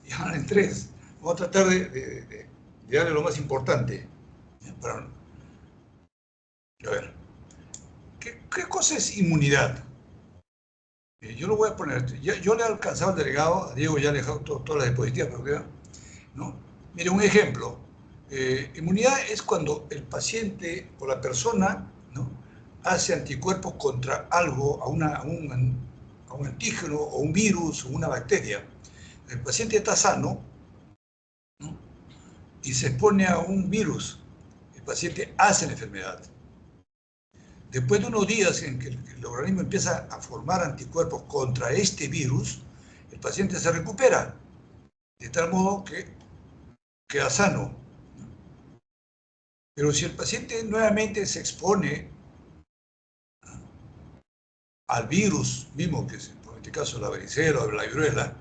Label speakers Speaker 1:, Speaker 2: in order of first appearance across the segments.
Speaker 1: Ya en tres. Vamos a tratar de darle lo más importante. Para, a ver, ¿qué cosa es inmunidad? Yo lo voy a poner. Yo le he alcanzado al delegado, a Diego ya le he dejado todas las diapositivas, pero queda, ¿no? Mire, un ejemplo. Inmunidad es cuando el paciente o la persona, ¿no?, hace anticuerpos contra algo, a un antígeno o un virus o una bacteria. El paciente está sano, ¿no?, y se expone a un virus. El paciente hace la enfermedad. Después de unos días en que el organismo empieza a formar anticuerpos contra este virus, el paciente se recupera, de tal modo que queda sano. Pero si el paciente nuevamente se expone al virus mismo, que es en este caso la varicela o la viruela,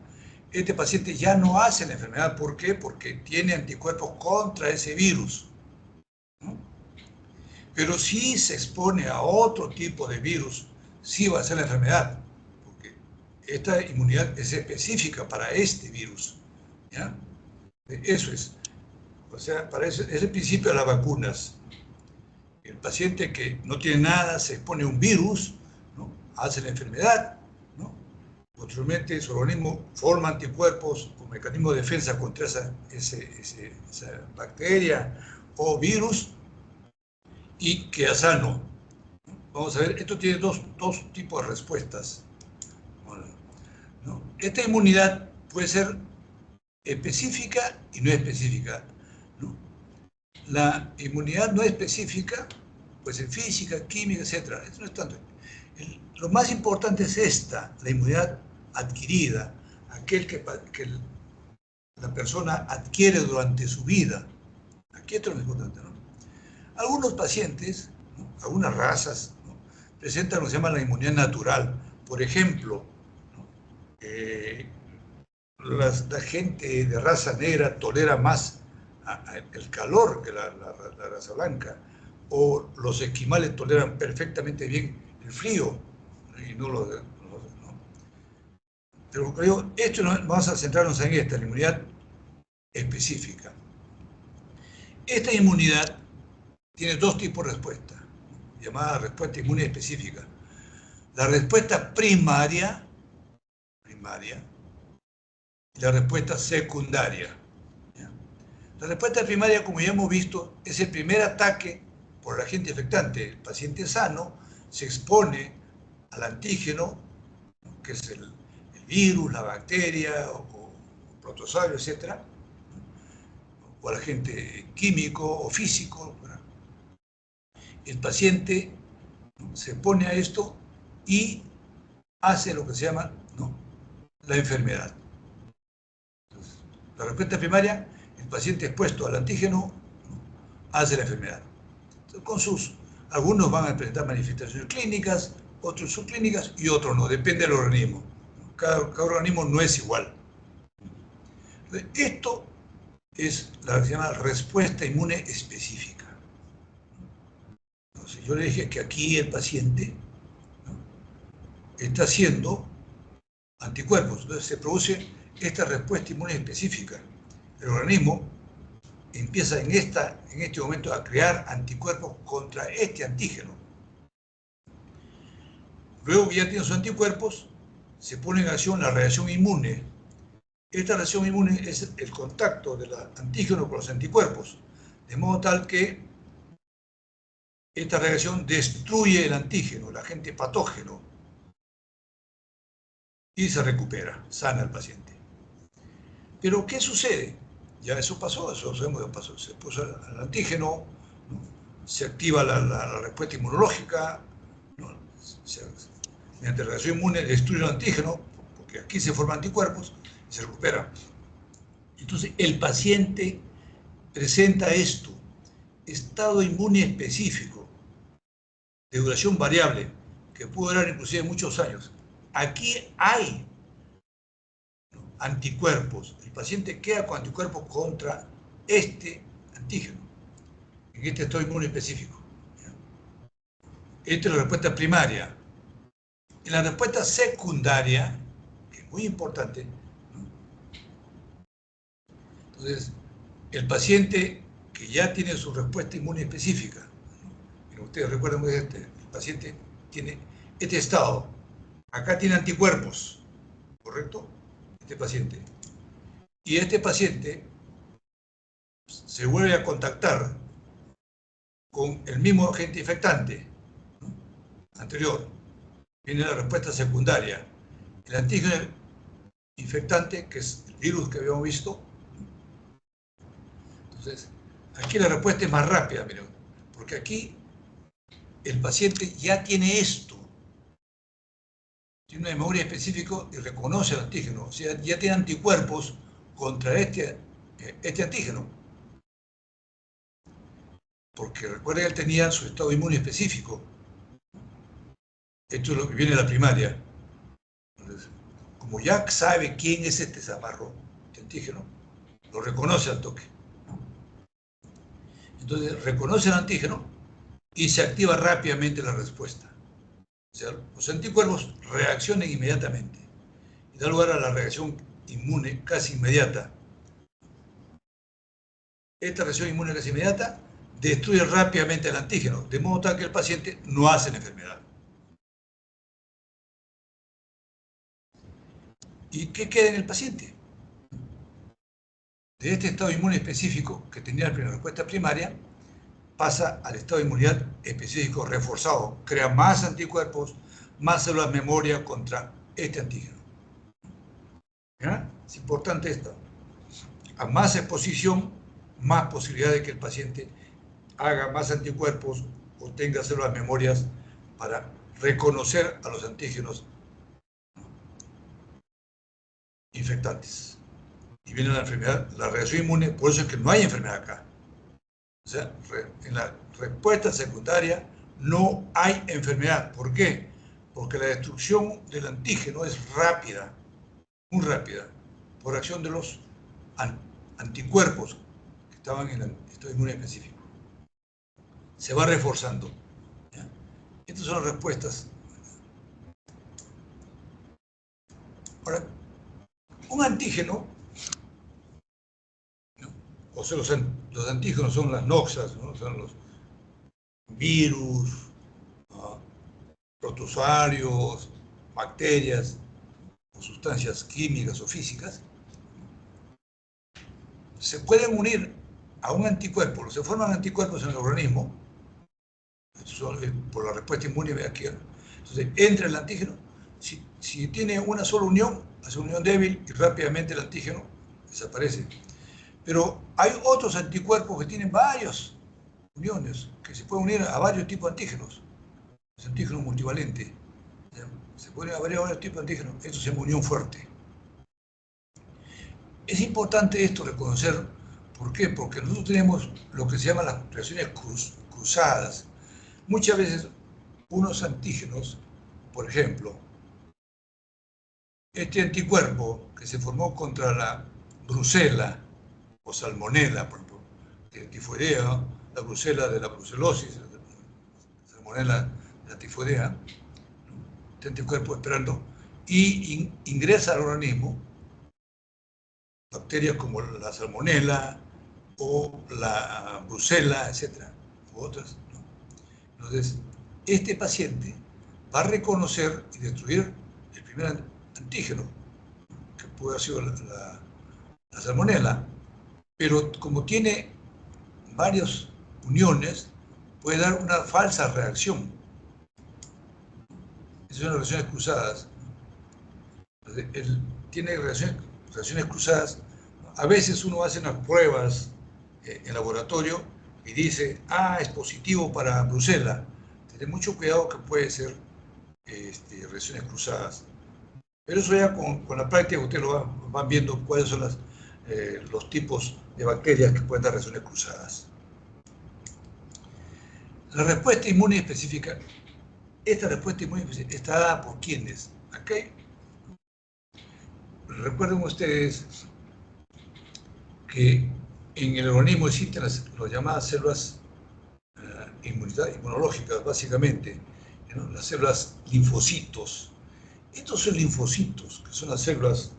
Speaker 1: este paciente ya no hace la enfermedad. ¿Por qué? Porque tiene anticuerpos contra ese virus, ¿no? Pero si se expone a otro tipo de virus, sí va a hacer la enfermedad, porque esta inmunidad es específica para este virus, ¿ya? Eso es. O sea, para eso es el principio de las vacunas. El paciente que no tiene nada se expone a un virus, ¿no?, hace la enfermedad, ¿no? Posteriormente su organismo forma anticuerpos como mecanismo de defensa contra esa bacteria o virus y queda sano. Vamos a ver, esto tiene dos tipos de respuestas, ¿no? Esta inmunidad puede ser específica y no específica, ¿no? La inmunidad no específica, pues en física, química, etc. Eso no es tanto. Lo más importante es esta, la inmunidad adquirida, aquel que la persona adquiere durante su vida. Aquí esto es lo importante, ¿no? Algunos pacientes, ¿no?, algunas razas, ¿no?, presentan lo que se llama la inmunidad natural. Por ejemplo, ¿no?, la gente de raza negra tolera más el calor que la raza blanca, o los esquimales toleran perfectamente bien el frío, y no lo, ¿no? Pero creo, esto vamos a centrarnos en esta, la inmunidad específica. Esta inmunidad tiene dos tipos de respuesta, llamada respuesta inmune específica. La respuesta primaria y la respuesta secundaria. La respuesta primaria, como ya hemos visto, es el primer ataque por el agente infectante. El paciente sano se expone al antígeno, que es el virus, la bacteria o protozoario, etc., o al agente químico o físico. El paciente se expone a esto y hace lo que se llama, ¿no?, la enfermedad. Entonces, la respuesta primaria, el paciente expuesto al antígeno, ¿no?, hace la enfermedad. Entonces, algunos van a presentar manifestaciones clínicas, otros subclínicas y otros no, depende del organismo. Cada organismo no es igual. Entonces, esto es la que se llama respuesta inmune específica. Entonces, yo le dije que aquí el paciente, ¿no?, está haciendo anticuerpos, entonces se produce esta respuesta inmune específica. El organismo empieza en este momento a crear anticuerpos contra este antígeno. Luego que ya tiene sus anticuerpos, se pone en acción la reacción inmune. Esta reacción inmune es el contacto del antígeno con los anticuerpos, de modo tal que esta reacción destruye el antígeno, el agente patógeno, y se recupera, sana el paciente. Pero ¿qué sucede? Ya eso pasó, eso sabemos que pasó. Se puso el antígeno, ¿no?, se activa la respuesta inmunológica, ¿no?, mediante la reacción inmune destruye el antígeno, porque aquí se forman anticuerpos y se recupera. Entonces el paciente presenta esto, estado inmune específico, de duración variable, que puede durar inclusive muchos años. Aquí hay anticuerpos, el paciente queda con anticuerpos contra este antígeno, en este estado inmune específico. Esta es la respuesta primaria. En la respuesta secundaria, que es muy importante, Entonces, el paciente que ya tiene su respuesta inmune específica, ¿no? Ustedes recuerdan que el paciente tiene este estado, acá tiene anticuerpos, ¿correcto? Este paciente. Y este paciente se vuelve a contactar con el mismo agente infectante, ¿no? Anterior. Viene la respuesta secundaria. El antígeno infectante, que es el virus que habíamos visto. Entonces, aquí la respuesta es más rápida, miren, porque aquí el paciente ya tiene esto, tiene una memoria específica y reconoce el antígeno, o sea, ya tiene anticuerpos contra este antígeno. Porque recuerden que él tenía su estado inmune específico. Esto es lo que viene de la primaria. Entonces, como ya sabe quién es este zamarro, este antígeno, lo reconoce al toque. Entonces, reconoce el antígeno y se activa rápidamente la respuesta. O sea, los anticuerpos reaccionan inmediatamente y da lugar a la reacción inmune casi inmediata. Esta reacción inmune casi inmediata destruye rápidamente el antígeno, de modo tal que el paciente no hace la enfermedad. ¿Y qué queda en el paciente? De este estado inmune específico que tenía la primera respuesta primaria, pasa al estado de inmunidad específico reforzado, crea más anticuerpos, más células memoria contra este antígeno. ¿Ya? Es importante esto. A más exposición, más posibilidad de que el paciente haga más anticuerpos o tenga células memorias para reconocer a los antígenos infectantes. Y viene la enfermedad, la reacción inmune, por eso es que no hay enfermedad acá. O sea, en la respuesta secundaria no hay enfermedad. ¿Por qué? Porque la destrucción del antígeno es rápida, muy rápida, por acción de los anticuerpos que estaban en el estado inmune específico. Se va reforzando. ¿Ya? Estas son las respuestas. Ahora, un antígeno, ¿no? O sea, los antígenos son las noxas, ¿no? Son los virus, ¿no? Protozoarios, bacterias, o sustancias químicas o físicas, se pueden unir a un anticuerpo, se forman anticuerpos en el organismo, por la respuesta inmune aquí. Entonces, entra el antígeno, si tiene una sola unión, hace una unión débil y rápidamente el antígeno desaparece. Pero hay otros anticuerpos que tienen varias uniones, que se pueden unir a varios tipos de antígenos, los antígenos multivalentes. Se pueden unir a varios tipos de antígenos, eso se llama unión fuerte. Es importante esto reconocer, ¿por qué? Porque nosotros tenemos lo que se llaman las reacciones cruzadas. Muchas veces unos antígenos, por ejemplo, este anticuerpo que se formó contra la brucela o salmonela, por ejemplo, tifoidea, la brucela de la brucelosis, la salmonela de la tifoidea, este anticuerpo esperando, y ingresa al organismo bacterias como la salmonela o la brucela, etcétera, u otras, ¿no? Entonces, este paciente va a reconocer y destruir el primer antígeno, que puede haber sido la salmonela, pero como tiene varias uniones, puede dar una falsa reacción. Esas son las reacciones cruzadas. Él tiene reacciones cruzadas. A veces uno hace unas pruebas en laboratorio y dice, es positivo para brucela. Ten mucho cuidado que puede ser reacciones cruzadas. Pero eso ya con la práctica ustedes lo van viendo cuáles son los tipos de bacterias que pueden dar reacciones cruzadas. La respuesta inmune específica, esta respuesta inmune específica está dada por ¿quiénes? Acá recuerden ustedes que en el organismo existen las llamadas células inmunológicas, básicamente, ¿no? Las células linfocitos. Estos son linfocitos, que son las células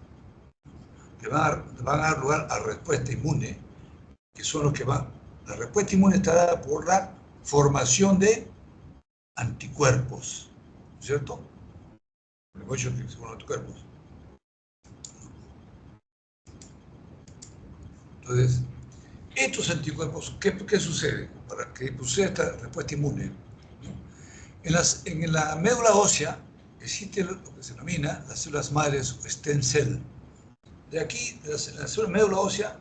Speaker 1: que van a dar lugar a respuesta inmune, que son los que van. La respuesta inmune está dada por la formación de anticuerpos, ¿cierto? Anticuerpos. Entonces, estos anticuerpos, ¿qué sucede? Para que suceda esta respuesta inmune, ¿no? En la médula ósea existe lo que se denomina las células madres o stem cell. De aquí, de la célula médula ósea,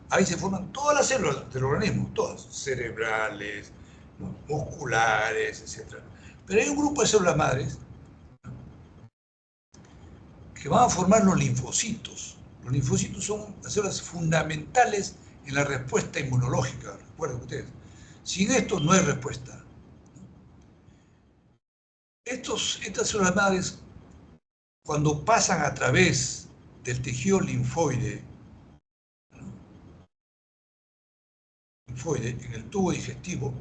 Speaker 1: ahí se forman todas las células del organismo, todas, cerebrales, ¿no? Musculares, etc. Pero hay un grupo de células madres que van a formar los linfocitos. Los linfocitos son las células fundamentales en la respuesta inmunológica, recuerden ustedes. Sin esto no hay respuesta. Estas células madres, cuando pasan a través del tejido linfoide, en el tubo digestivo,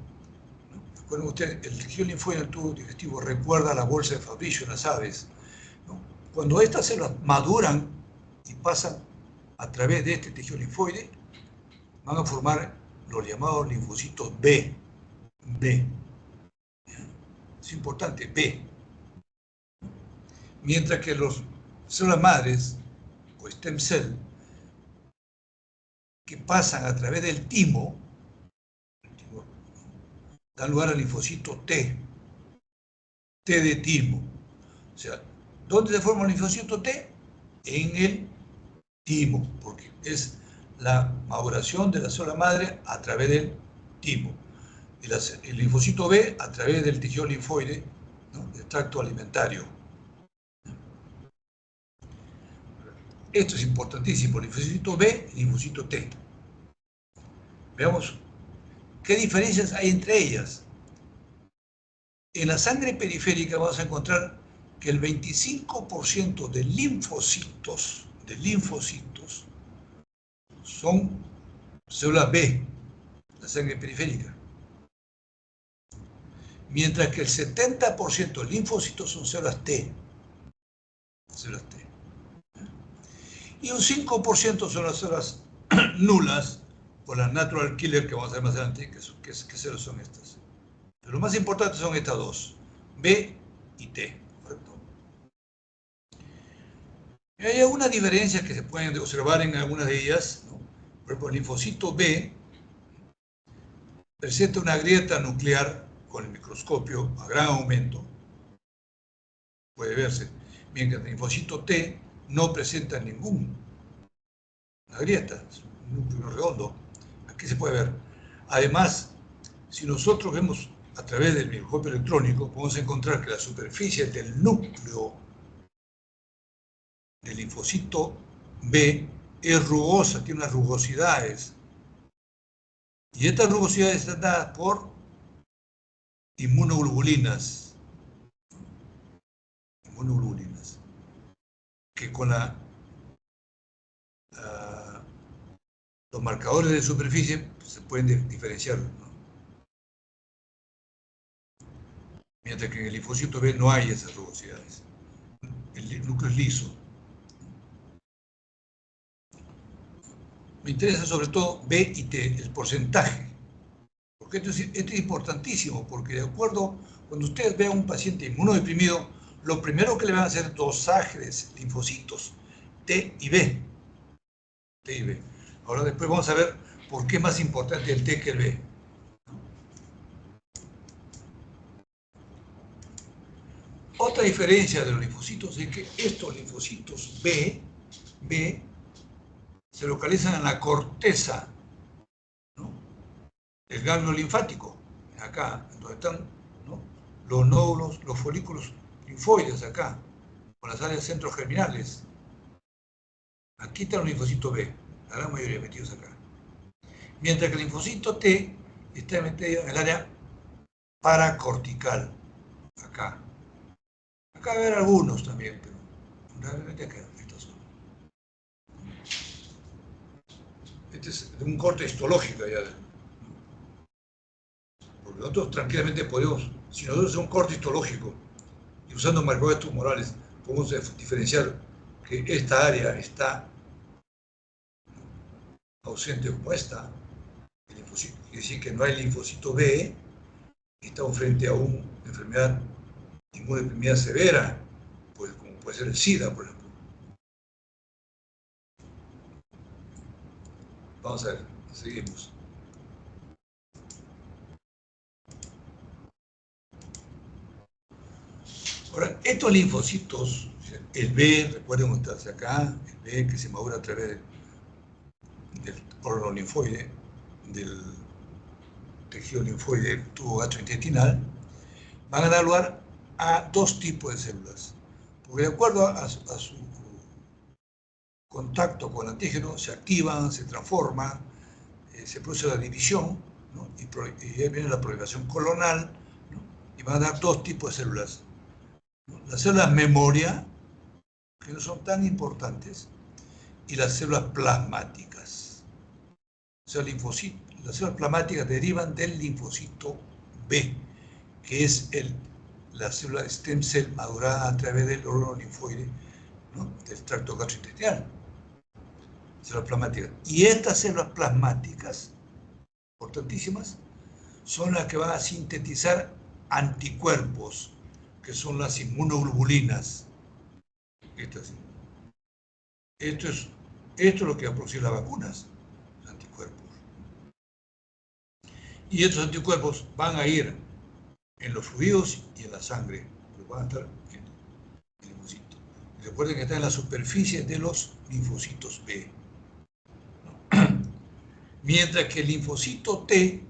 Speaker 1: ¿no? Recuerden ustedes, el tejido linfoide en el tubo digestivo recuerda a la bolsa de Fabricio en las aves, ¿no? Cuando estas células maduran y pasan a través de este tejido linfoide, van a formar los llamados linfocitos B. Es importante, B. Mientras que las células madres, o stem cell, que pasan a través del timo, dan lugar al linfocito T de timo. O sea, ¿dónde se forma el linfocito T? En el timo, porque es la maduración de la célula madre a través del timo. Y el linfocito B a través del tejido linfoide, ¿no? Del tracto alimentario. Esto es importantísimo, linfocito B y linfocito T. Veamos qué diferencias hay entre ellas. En la sangre periférica vamos a encontrar que el 25% de linfocitos son células B, la sangre periférica. Mientras que el 70% de linfocitos son células T. Y un 5% son las células nulas, o las natural killer, que vamos a ver más adelante, ¿qué células son estas? Pero lo más importante son estas dos, B y T, ¿correcto? Y hay algunas diferencias que se pueden observar en algunas de ellas, ¿no? Por ejemplo, el linfocito B presenta una grieta nuclear con el microscopio a gran aumento, puede verse, mientras el linfocito T no presenta ninguna grieta, es un núcleo redondo. Aquí se puede ver. Además, si nosotros vemos a través del microscopio electrónico, podemos encontrar que la superficie del núcleo del linfocito B es rugosa, tiene unas rugosidades. Y estas rugosidades están dadas por inmunoglobulinas, que con los marcadores de superficie pues, se pueden diferenciar, ¿no? Mientras que en el linfocito B no hay esas rugosidades. El núcleo es liso. Me interesa sobre todo B y T, el porcentaje. Porque esto es importantísimo, porque de acuerdo, cuando ustedes vean a un paciente inmunodeprimido, lo primero que le van a hacer es dosaje de linfocitos T y B. Ahora después vamos a ver por qué es más importante el T que el B. Otra diferencia de los linfocitos es que estos linfocitos B se localizan en la corteza, ¿no? El ganglio linfático, acá, donde están, ¿no? Los nódulos, los folículos linfoides acá, con las áreas centrogerminales. Aquí están los linfocitos B, la gran mayoría metidos acá. Mientras que el linfocito T está metido en el área paracortical, acá. Acá va a haber algunos también, pero fundamentalmente acá, estos son. Este es de un corte histológico ya. Porque nosotros tranquilamente podemos, si nosotros hacemos un corte histológico y usando marcadores tumorales, podemos diferenciar que esta área está ausente como esta, el linfocito, quiere decir que no hay linfocito B, y estamos frente a una enfermedad inmunodeprimida severa, pues, como puede ser el SIDA, por ejemplo. Vamos a ver, seguimos. Ahora, estos linfocitos, el B, recuerden ustedes acá, el B que se madura a través del órgano linfoide, del tejido linfoide tubo gastrointestinal, van a dar lugar a dos tipos de células. Porque de acuerdo a su contacto con el antígeno, se activan, se transforman, se produce la división, ¿no? y ahí viene la proliferación colonal, ¿no? Y van a dar dos tipos de células. Las células memoria, que no son tan importantes, y las células plasmáticas. O sea, las células plasmáticas derivan del linfocito B, que es la célula stem cell madurada a través del órgano linfoide, ¿no? Del tracto gastrointestinal. Células plasmáticas. Y estas células plasmáticas, importantísimas, son las que van a sintetizar anticuerpos, que son las inmunoglobulinas. Esto es lo que va a producir las vacunas, los anticuerpos. Y estos anticuerpos van a ir en los fluidos y en la sangre, pero van a estar en el linfocito. Recuerden que están en la superficie de los linfocitos B. Mientras que el linfocito T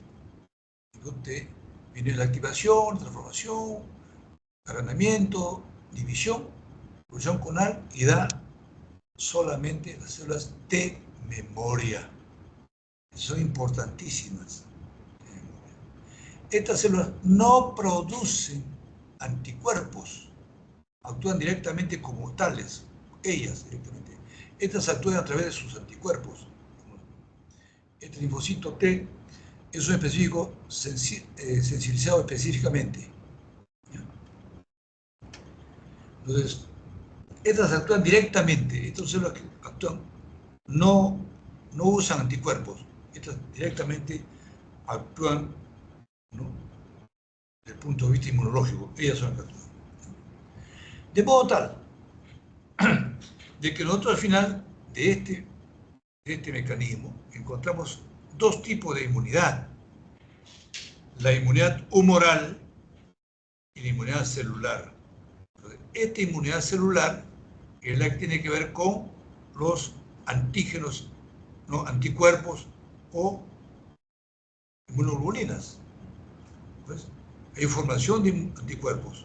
Speaker 1: viene la activación, transformación, agrandamiento, división, producción clonal y da solamente las células de memoria. Son importantísimas. Estas células no producen anticuerpos, actúan directamente como tales, ellas directamente. Estas actúan a través de sus anticuerpos. Este linfocito T es un específico sensibilizado específicamente. Entonces, estas actúan directamente, estas células que actúan no usan anticuerpos, estas directamente actúan, ¿no? Desde el punto de vista inmunológico, ellas son las que actúan. De modo tal de que nosotros al final de este mecanismo encontramos dos tipos de inmunidad: la inmunidad humoral y la inmunidad celular. Entonces, esta inmunidad celular es la que tiene que ver con los antígenos, ¿no? Anticuerpos o inmunoglobulinas. Pues, hay formación de anticuerpos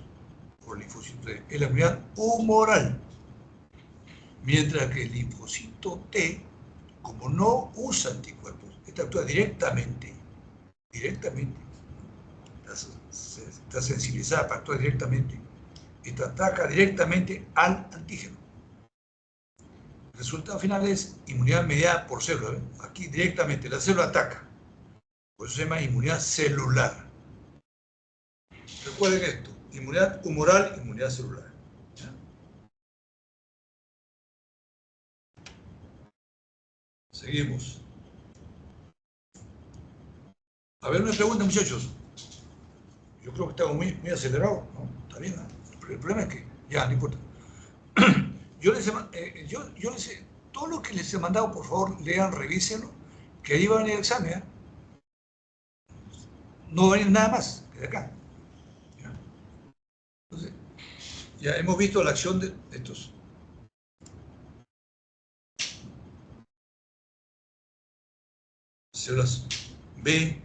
Speaker 1: por el linfocito T. Es la inmunidad humoral. Mientras que el linfocito T, como no usa anticuerpos, esta actúa directamente, está sensibilizada para actuar directamente, esta ataca directamente al antígeno. El resultado final es inmunidad mediada por célula. Aquí directamente la célula ataca. Por eso se llama inmunidad celular. Recuerden esto: inmunidad humoral, inmunidad celular. ¿Ya? Seguimos. A ver, una pregunta, muchachos. Yo creo que estamos muy acelerados, ¿no? Está bien, ¿no? El problema es que, ya, no importa. Yo les he, todo lo que les he mandado, por favor, lean, revísenlo, que ahí va a venir el examen, ¿eh? No va a venir nada más que de acá. ¿Ya? Entonces, ya hemos visto la acción de estos. Células B,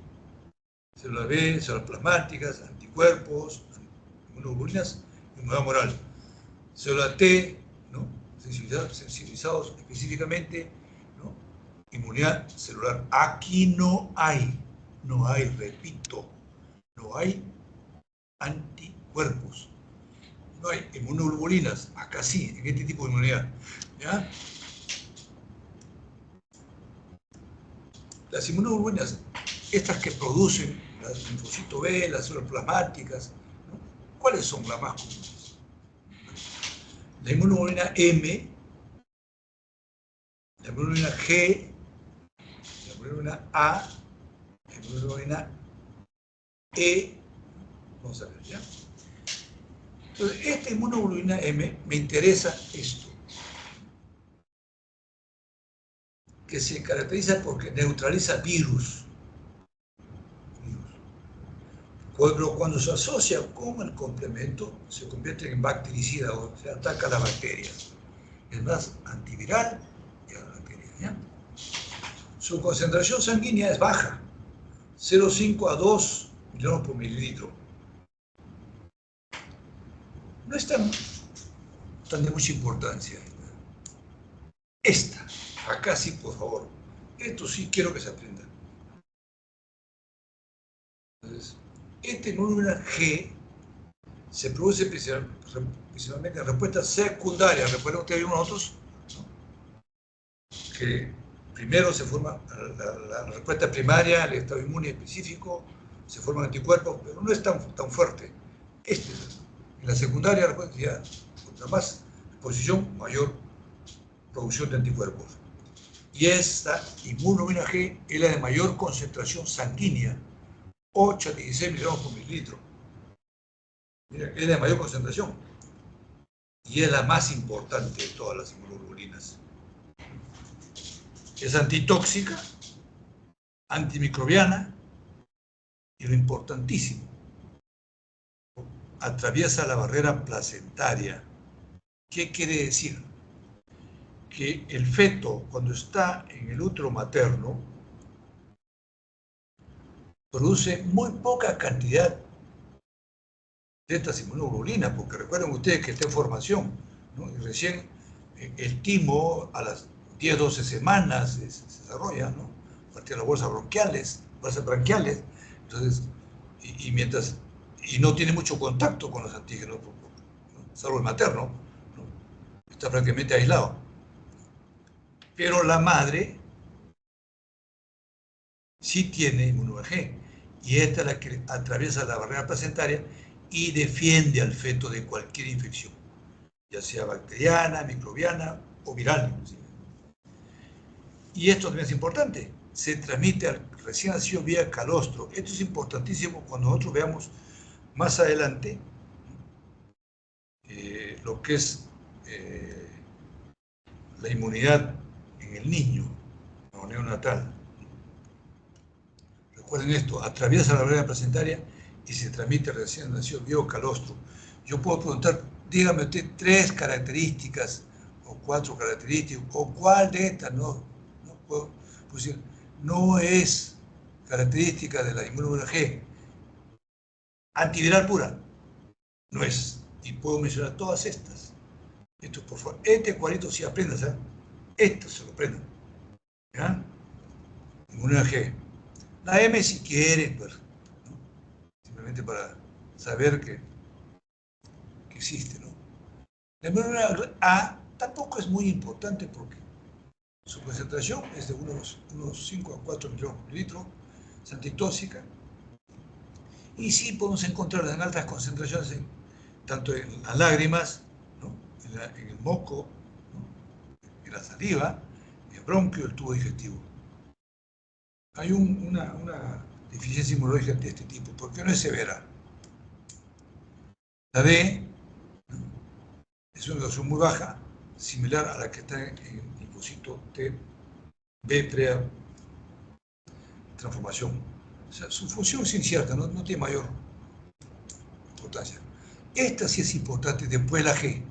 Speaker 1: células plasmáticas, anticuerpos, inmunoglobulinas, inmunidad moral. Célula T, ¿no? Sensibilizados específicamente, ¿no? Inmunidad celular. Aquí no hay, repito, no hay anticuerpos, no hay inmunoglobulinas, acá sí, en este tipo de inmunidad. ¿Ya? Las inmunoglobulinas, estas que producen el linfocito B, las células plasmáticas, ¿no? ¿Cuáles son las más comunes? La inmunoglobulina M, la inmunoglobulina G, la inmunoglobulina A, la inmunoglobulina E. Vamos a ver, ¿ya? Entonces, esta inmunoglobulina M me interesa esto, que se caracteriza porque neutraliza virus. Cuando se asocia con el complemento, se convierte en bactericida o se ataca a la bacteria. Es más antiviral que a la bacteria, ¿ya? Su concentración sanguínea es baja, 0,5 a 2 miligramos por mililitro. No es tan de mucha importancia. Esta, acá sí, por favor. Esto sí quiero que se aprenda. Entonces, esta inmunoglobulina G se produce principalmente en respuesta secundaria. Recuerden ustedes, hay unos otros, ¿no?, que primero se forma la respuesta primaria, el estado inmune específico, se forman anticuerpos, pero no es tan fuerte. En la secundaria, ya, contra más exposición, mayor producción de anticuerpos. Y esta inmunoglobulina G es la de mayor concentración sanguínea, 8 a 16 miligramos por mililitro. Mira, es la de mayor concentración. Y es la más importante de todas las inmunoglobulinas. Es antitóxica, antimicrobiana y lo importantísimo, atraviesa la barrera placentaria. ¿Qué quiere decir? Que el feto, cuando está en el útero materno, produce muy poca cantidad de estas inmunoglobulinas, porque recuerden ustedes que está en formación, ¿no? Y recién el timo a las 10-12 semanas se desarrolla, ¿no?, a partir de las bolsas branquiales, entonces, y no tiene mucho contacto con los antígenos, ¿no?, salvo el materno, ¿no?, está prácticamente aislado. Pero la madre sí tiene inmunoglobulina G, y esta es la que atraviesa la barrera placentaria y defiende al feto de cualquier infección, ya sea bacteriana, microbiana o viral, inclusive. Y esto también es importante, se transmite al recién nacido vía calostro. Esto es importantísimo cuando nosotros veamos más adelante lo que es la inmunidad en el niño o neonatal. Recuerden esto, atraviesa la barrera placentaria y se transmite al recién nacido vía calostro. Yo puedo preguntar, dígame usted 3 características o 4 características, o cuál de estas, no puedo decir, no es característica de la inmunoglobulina G. Antiviral pura, no es. Y puedo mencionar todas estas. Esto, por favor, este cuadrito sí aprendas, ¿eh? Esto se lo aprendan, ¿ya? Inmunoglobulina G. La M si quieren, pues, ¿no?, simplemente para saber que existe, ¿no? La inmunoglobulina A tampoco es muy importante porque su concentración es de unos 5 a 4 miligramos por litro, es antitóxica, y sí podemos encontrarla en altas concentraciones, tanto en las lágrimas, ¿no?, en el moco, ¿no?, en la saliva, en el bronquio, el tubo digestivo. Hay una deficiencia inmunológica de este tipo, porque no es severa. La D, ¿no?, es una dosis muy baja, similar a la que está en el linfocito T, B transformación. O sea, su función es incierta, no tiene mayor importancia. Esta sí es importante después de la G.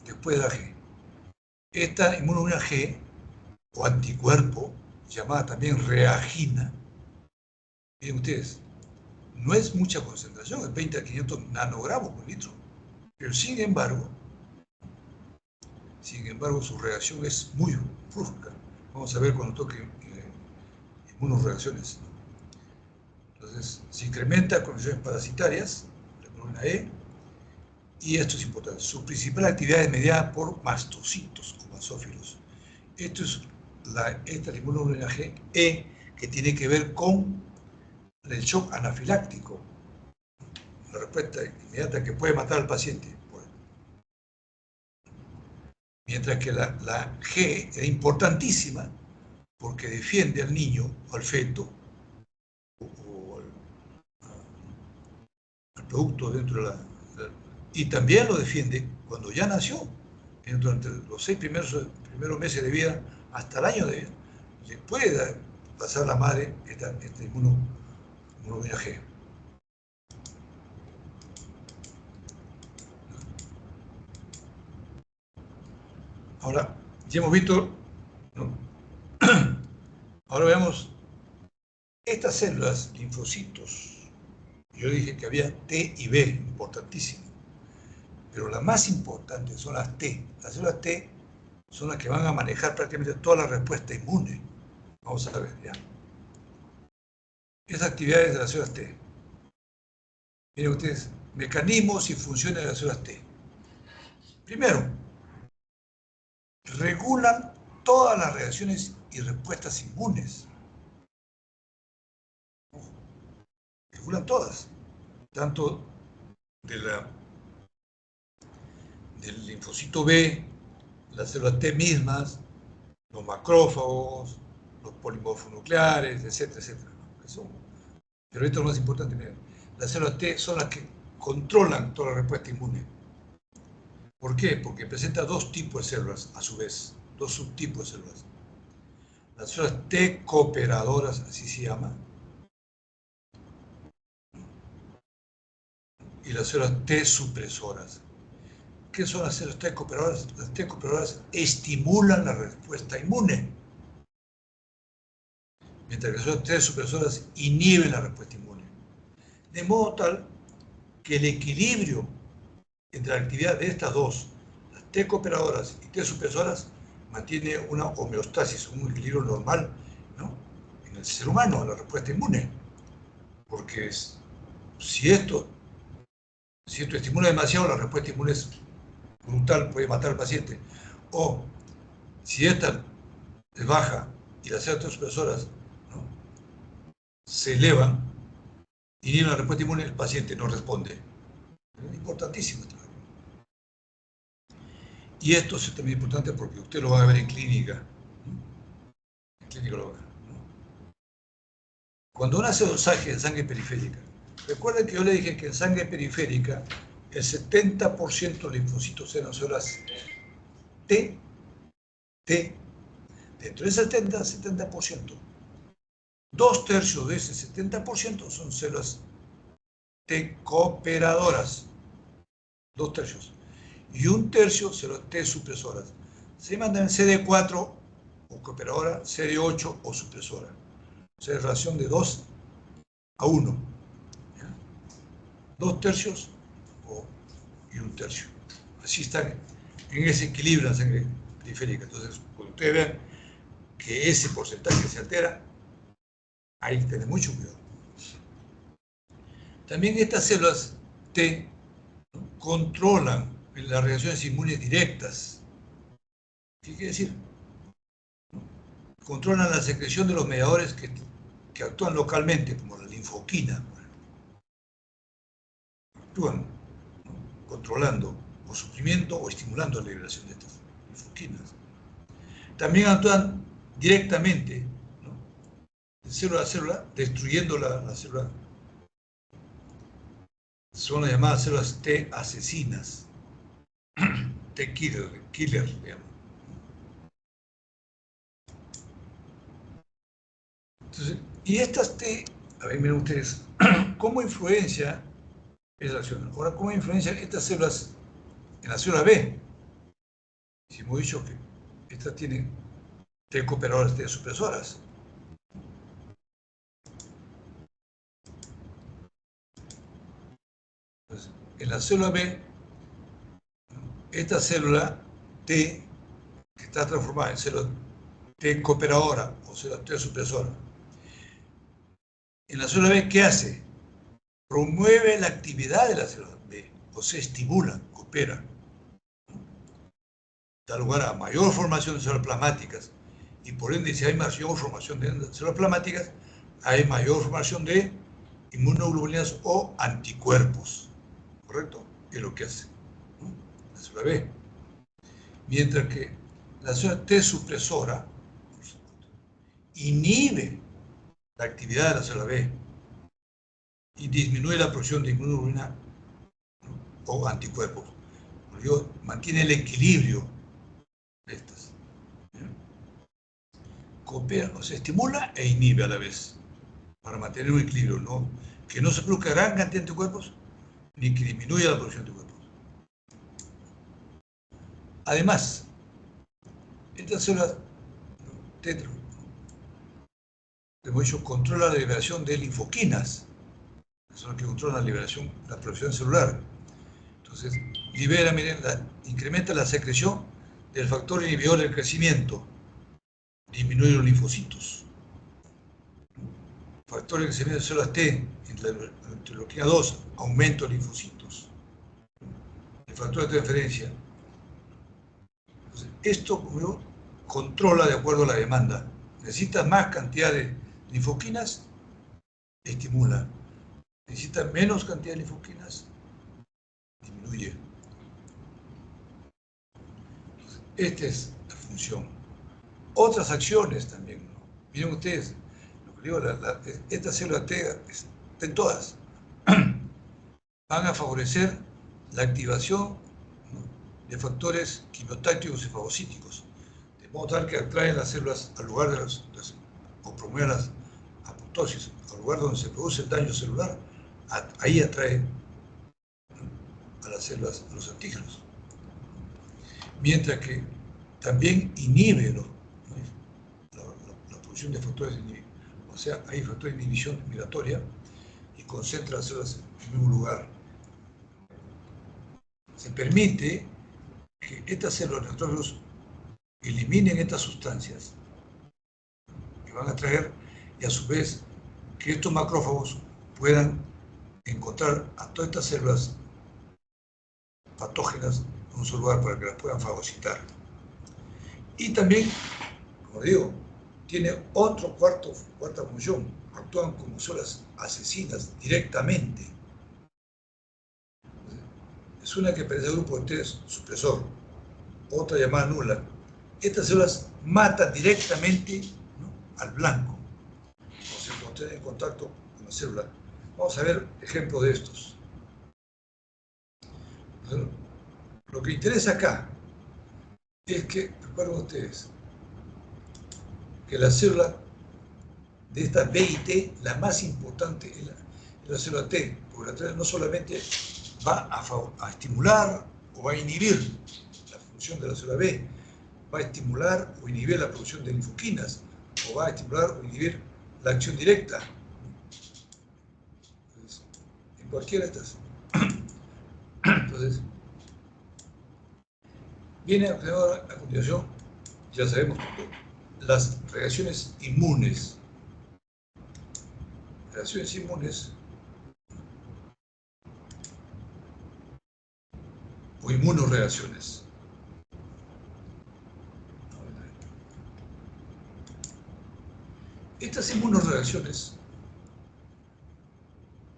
Speaker 1: Después de la G. Esta inmunoglobulina G, o anticuerpo, llamada también reagina. Miren ustedes, no es mucha concentración, es 20 a 500 nanogramos por litro, pero sin embargo, su reacción es muy brusca. Vamos a ver cuando toque inmunoreacciones. Entonces, se incrementa con condiciones parasitarias, la inmunoglobulina E, y esto es importante. Su principal actividad es mediada por mastocitos o basófilos. Esta es la inmunoglobulina G, E, que tiene que ver con el shock anafiláctico, la respuesta inmediata que puede matar al paciente. Mientras que la G es importantísima porque defiende al niño o al feto o al producto dentro de y también lo defiende cuando ya nació, durante los 6 primeros meses de vida hasta el año de vida. Le puede pasar a la madre esta inmunoglobulina G. Ahora, ya hemos visto, ¿no? Ahora veamos estas células, linfocitos. Yo dije que había T y B, importantísimo. Pero las más importantes son las T. Las células T son las que van a manejar prácticamente toda la respuesta inmune. Vamos a ver, ya. Esas actividades de las células T. Miren ustedes, mecanismos y funciones de las células T. Primero, regulan todas las reacciones y respuestas inmunes. Regulan todas, tanto del linfocito B, las células T mismas, los macrófagos, los polimorfos nucleares, etcétera, etcétera. Pero esto es lo más importante, miren. Las células T son las que controlan toda la respuesta inmune. ¿Por qué? Porque presenta dos tipos de células, a su vez, dos subtipos de células. Las células T cooperadoras, así se llaman, y las células T supresoras. ¿Qué son las células T cooperadoras? Las T cooperadoras estimulan la respuesta inmune, mientras que las células T supresoras inhiben la respuesta inmune. De modo tal que el equilibrio entre la actividad de estas dos, las T cooperadoras y T supresoras, mantiene una homeostasis, un equilibrio normal, ¿no?, en el ser humano, la respuesta inmune. Porque si esto estimula demasiado, la respuesta inmune es brutal, puede matar al paciente. O si esta es baja y las células T supresoras, ¿no?, se elevan, inhiben la respuesta inmune, el paciente no responde. Es importantísimo esto. Y esto es también importante porque usted lo va a ver en clínica. En clínica lo va a ver, ¿no? Cuando uno hace dosaje de sangre periférica, recuerden que yo le dije que en sangre periférica el 70% de linfocitos eran células T. Dentro de ese 70%, 2/3 de ese 70% son células T cooperadoras. 2/3. Y 1/3 células T supresoras. Se mandan CD4 o cooperadora, CD8 o supresora. O sea, relación de 2:1. 2/3 y 1/3. Así están en ese equilibrio en la sangre periférica. Entonces, cuando ustedes vean que ese porcentaje se altera, hay que tener mucho cuidado. También estas células T, ¿no?, controlan las reacciones inmunes directas. ¿Qué quiere decir? Controlan la secreción de los mediadores que actúan localmente, como la linfoquina. Actúan, ¿no?, controlando o suprimiendo o estimulando la liberación de estas linfoquinas. También actúan directamente, ¿no?, de célula a célula, destruyendo la célula. Son las llamadas células T asesinas. T killer, digamos. Entonces, y estas T, a ver, miren ustedes, ¿cómo influencia esa acción? Ahora, ¿cómo influencian estas células en la célula B? Si hemos dicho que estas tienen T cooperadoras, T supresoras. Entonces, en la célula B, esta célula T, que está transformada en célula T cooperadora o célula T supresora, en la célula B, ¿qué hace? Promueve la actividad de la célula B, o se estimula, coopera. Da lugar a mayor formación de células plasmáticas, y por ende, si hay mayor formación de células plasmáticas, hay mayor formación de inmunoglobulinas o anticuerpos. ¿Correcto? Es lo que hace, ¿no?, la célula B. Mientras que la célula T supresora inhibe la actividad de la célula B y disminuye la producción de inmunoglobulina o anticuerpos. Por ello, mantiene el equilibrio de estas. Coopera, o sea, estimula e inhibe a la vez, para mantener un equilibrio, ¿no? Que no se produzca gran cantidad de anticuerpos, ni que disminuya la producción de anticuerpos. Además, estas células tetro, hemos dicho, controla la liberación de linfoquinas, que son las que controlan la producción celular. Entonces, libera, miren, incrementa la secreción del factor inhibidor del crecimiento, disminuye los linfocitos. Factor de crecimiento de células T, interleuquina 2, aumento de linfocitos. El factor de transferencia. Entonces, esto controla de acuerdo a la demanda. Necesita más cantidad de linfoquinas, estimula. Necesita menos cantidad de linfoquinas, disminuye. Entonces, esta es la función. Otras acciones también, ¿no? Miren ustedes, lo que digo, estas células T, en todas, van a favorecer la activación, ¿no?, de factores quimiotácticos y fagocíticos, de modo tal que atraen las células al lugar de o promueven las apoptosis, al lugar donde se produce el daño celular, ahí atrae, ¿no?, a las células, a los antígenos. Mientras que también inhibe la producción de factores de inhibición. O sea, hay factores de inhibición migratoria y concentra las células en el mismo lugar. Se permite que estas células neutrófilos eliminen estas sustancias que van a traer, y a su vez que estos macrófagos puedan encontrar a todas estas células patógenas en un solo lugar para que las puedan fagocitar. Y también, como digo, tiene cuarta función, actúan como células asesinas directamente. Es una que pertenece al grupo de T supresor, otra llamada nula. Estas células matan directamente, ¿no?, al blanco, cuando estén en contacto con la célula. Vamos a ver ejemplos de estos. Entonces, lo que interesa acá es que, recuerden ustedes, que la célula de esta B y T, la más importante es la célula T, porque la T no solamente va a estimular o va a inhibir la función de la célula B, va a estimular o inhibir la producción de linfoquinas, o va a estimular o inhibir la acción directa. Entonces, en cualquiera de estas. Entonces, viene a continuación, ya sabemos, las reacciones inmunes. Reacciones inmunes o inmunoreacciones. Estas inmunoreacciones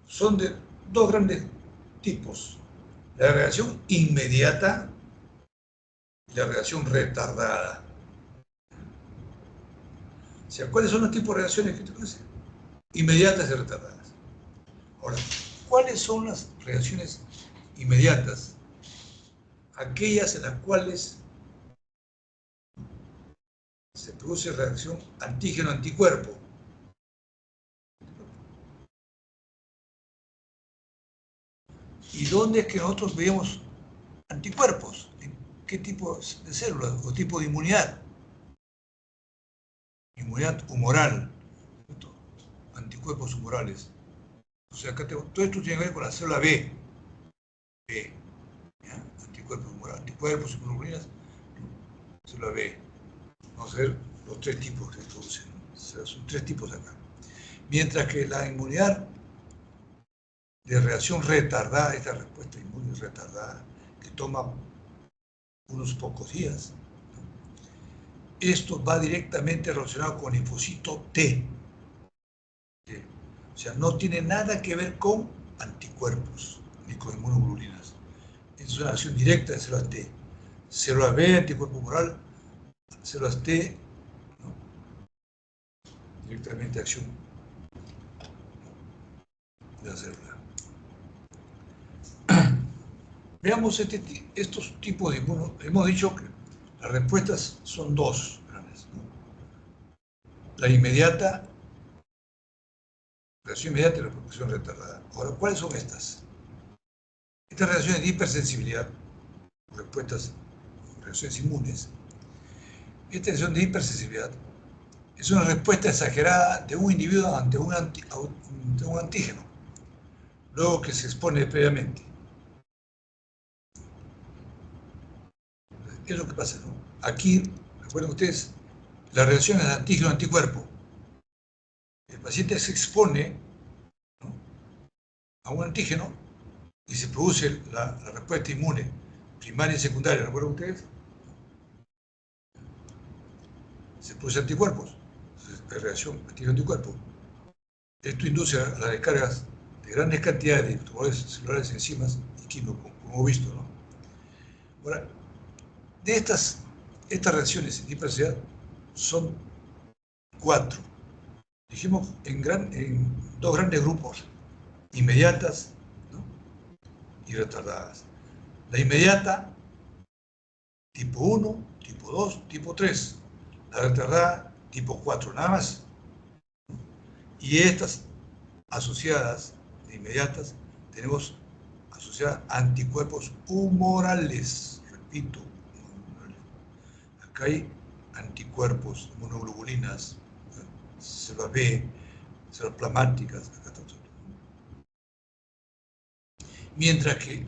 Speaker 1: son de dos grandes tipos: la reacción inmediata y la reacción retardada. O sea, ¿cuáles son los tipos de reacciones que te conocen? Inmediatas y retardadas. Ahora, ¿cuáles son las reacciones inmediatas? Aquellas en las cuales se produce reacción antígeno-anticuerpo. ¿Y dónde es que nosotros vemos anticuerpos? ¿En qué tipo de células o tipo de inmunidad? Inmunidad humoral, ¿cierto? Anticuerpos humorales. O sea, acá todo esto tiene que ver con la célula B. B, ¿ya? Anticuerpos humorales, anticuerpos, inmunoglobulinas, célula B. Vamos a ver los tres tipos que se producen. O sea, son tres tipos acá. Mientras que la inmunidad de reacción retardada, esta respuesta inmune retardada, que toma unos pocos días, esto va directamente relacionado con el linfocito T. O sea, no tiene nada que ver con anticuerpos ni con inmunoglobulinas. Es una acción directa de células T. células B, anticuerpo humoral, células T, ¿no? Directamente acción de la célula. Veamos estos tipos de inmuno. Hemos dicho que las respuestas son dos grandes, ¿no? La inmediata, reacción inmediata y la repercusión retardada. Ahora, ¿cuáles son estas? Estas reacciones de hipersensibilidad, respuestas, reacciones inmunes. Esta reacción de hipersensibilidad es una respuesta exagerada de un individuo ante un antígeno, luego que se expone previamente. ¿Qué es lo que pasa, no? Aquí, recuerden ustedes, la reacción es antígeno-anticuerpo. El paciente se expone, ¿no?, a un antígeno y se produce la respuesta inmune primaria y secundaria, ¿recuerdan ustedes? Se producen anticuerpos, reacción antígeno-anticuerpo. Esto induce a las descargas de grandes cantidades de tumores celulares, enzimas y químicos, como hemos visto, ¿no? Ahora, de estas reacciones de hipersensibilidad son 4. Dijimos en dos grandes grupos, inmediatas, ¿no?, y retardadas. La inmediata, tipo 1, tipo 2, tipo 3. La retardada, tipo 4, nada más. Y estas asociadas, de inmediatas, tenemos asociadas anticuerpos humorales. Repito, humorales. Acá hay anticuerpos, inmunoglobulinas, células B, células plasmáticas, acá está todo. Mientras que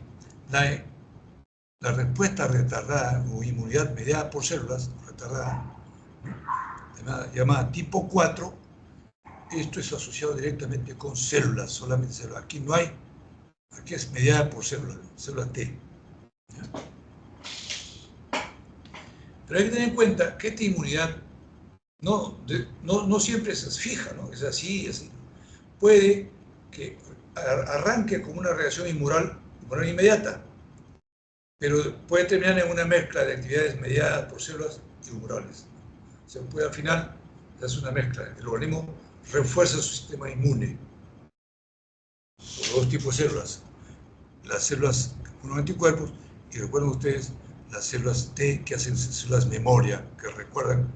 Speaker 1: la respuesta retardada o inmunidad mediada por células, retardada, llamada tipo 4, esto es asociado directamente con células, solamente células. Aquí no hay, aquí es mediada por células, células T. Pero hay que tener en cuenta que esta inmunidad no siempre es fija, ¿no? Es así, así. Puede que arranque como una reacción inmunal inmediata, pero puede terminar en una mezcla de actividades mediadas por células y humorales. Se puede, al final, hacer una mezcla. El organismo refuerza su sistema inmune por dos tipos de células. Las células con anticuerpos, y recuerden ustedes las células T, que hacen células memoria, que recuerdan,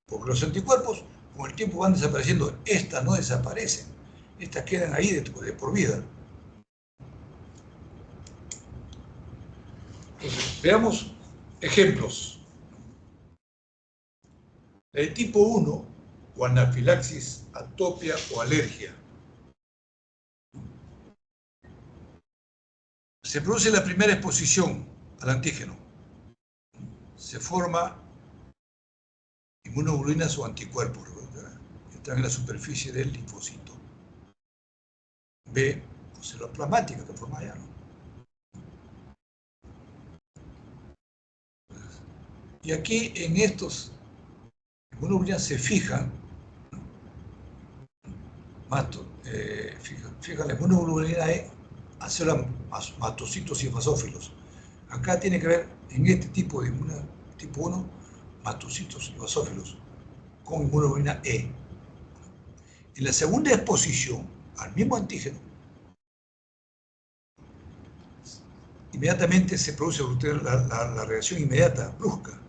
Speaker 1: porque los anticuerpos con el tiempo van desapareciendo. Estas no desaparecen, estas quedan ahí de por vida. Entonces, veamos ejemplos. El tipo 1, o anafilaxis, atopia o alergia. Se produce la primera exposición al antígeno. Se forma inmunoglobulinas o anticuerpos, que están en la superficie del linfocito. B, o células plasmáticas que forman allá, ¿no? Y aquí en estos inmunoglobulinas se fijan, fijan la inmunoglobulina E a células mastocitos y basófilos. Acá tiene que ver, en este tipo de tipo 1, mastocitos y basófilos, con inmunoglobulina E. En la segunda exposición al mismo antígeno, inmediatamente se produce la reacción inmediata, brusca.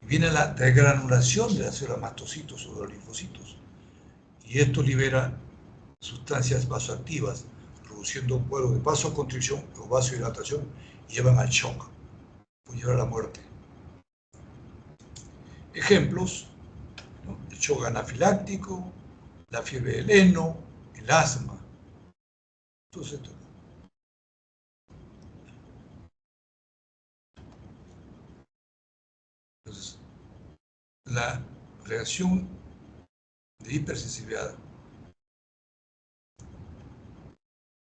Speaker 1: Y viene la degranulación de las células mastocitos o de los linfocitos. Y esto libera sustancias vasoactivas, produciendo un cuadro de vasoconstricción o vasodilatación y llevan al shock, puede llevar a la muerte. Ejemplos, ¿no?, el shock anafiláctico, la fiebre del heno, el asma. Todo esto. Entonces, la reacción de hipersensibilidad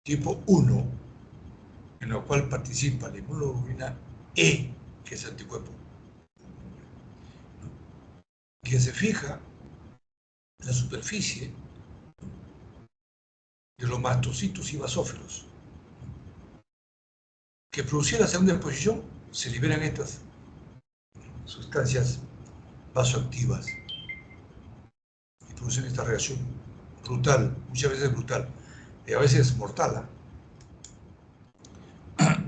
Speaker 1: tipo 1, en la cual participa la inmunoglobulina E, que es anticuerpo, que se fija en la superficie de los mastocitos y basófilos, que producía la segunda exposición se liberan estas sustancias vasoactivas y producen esta reacción brutal, muchas veces brutal, y a veces mortal.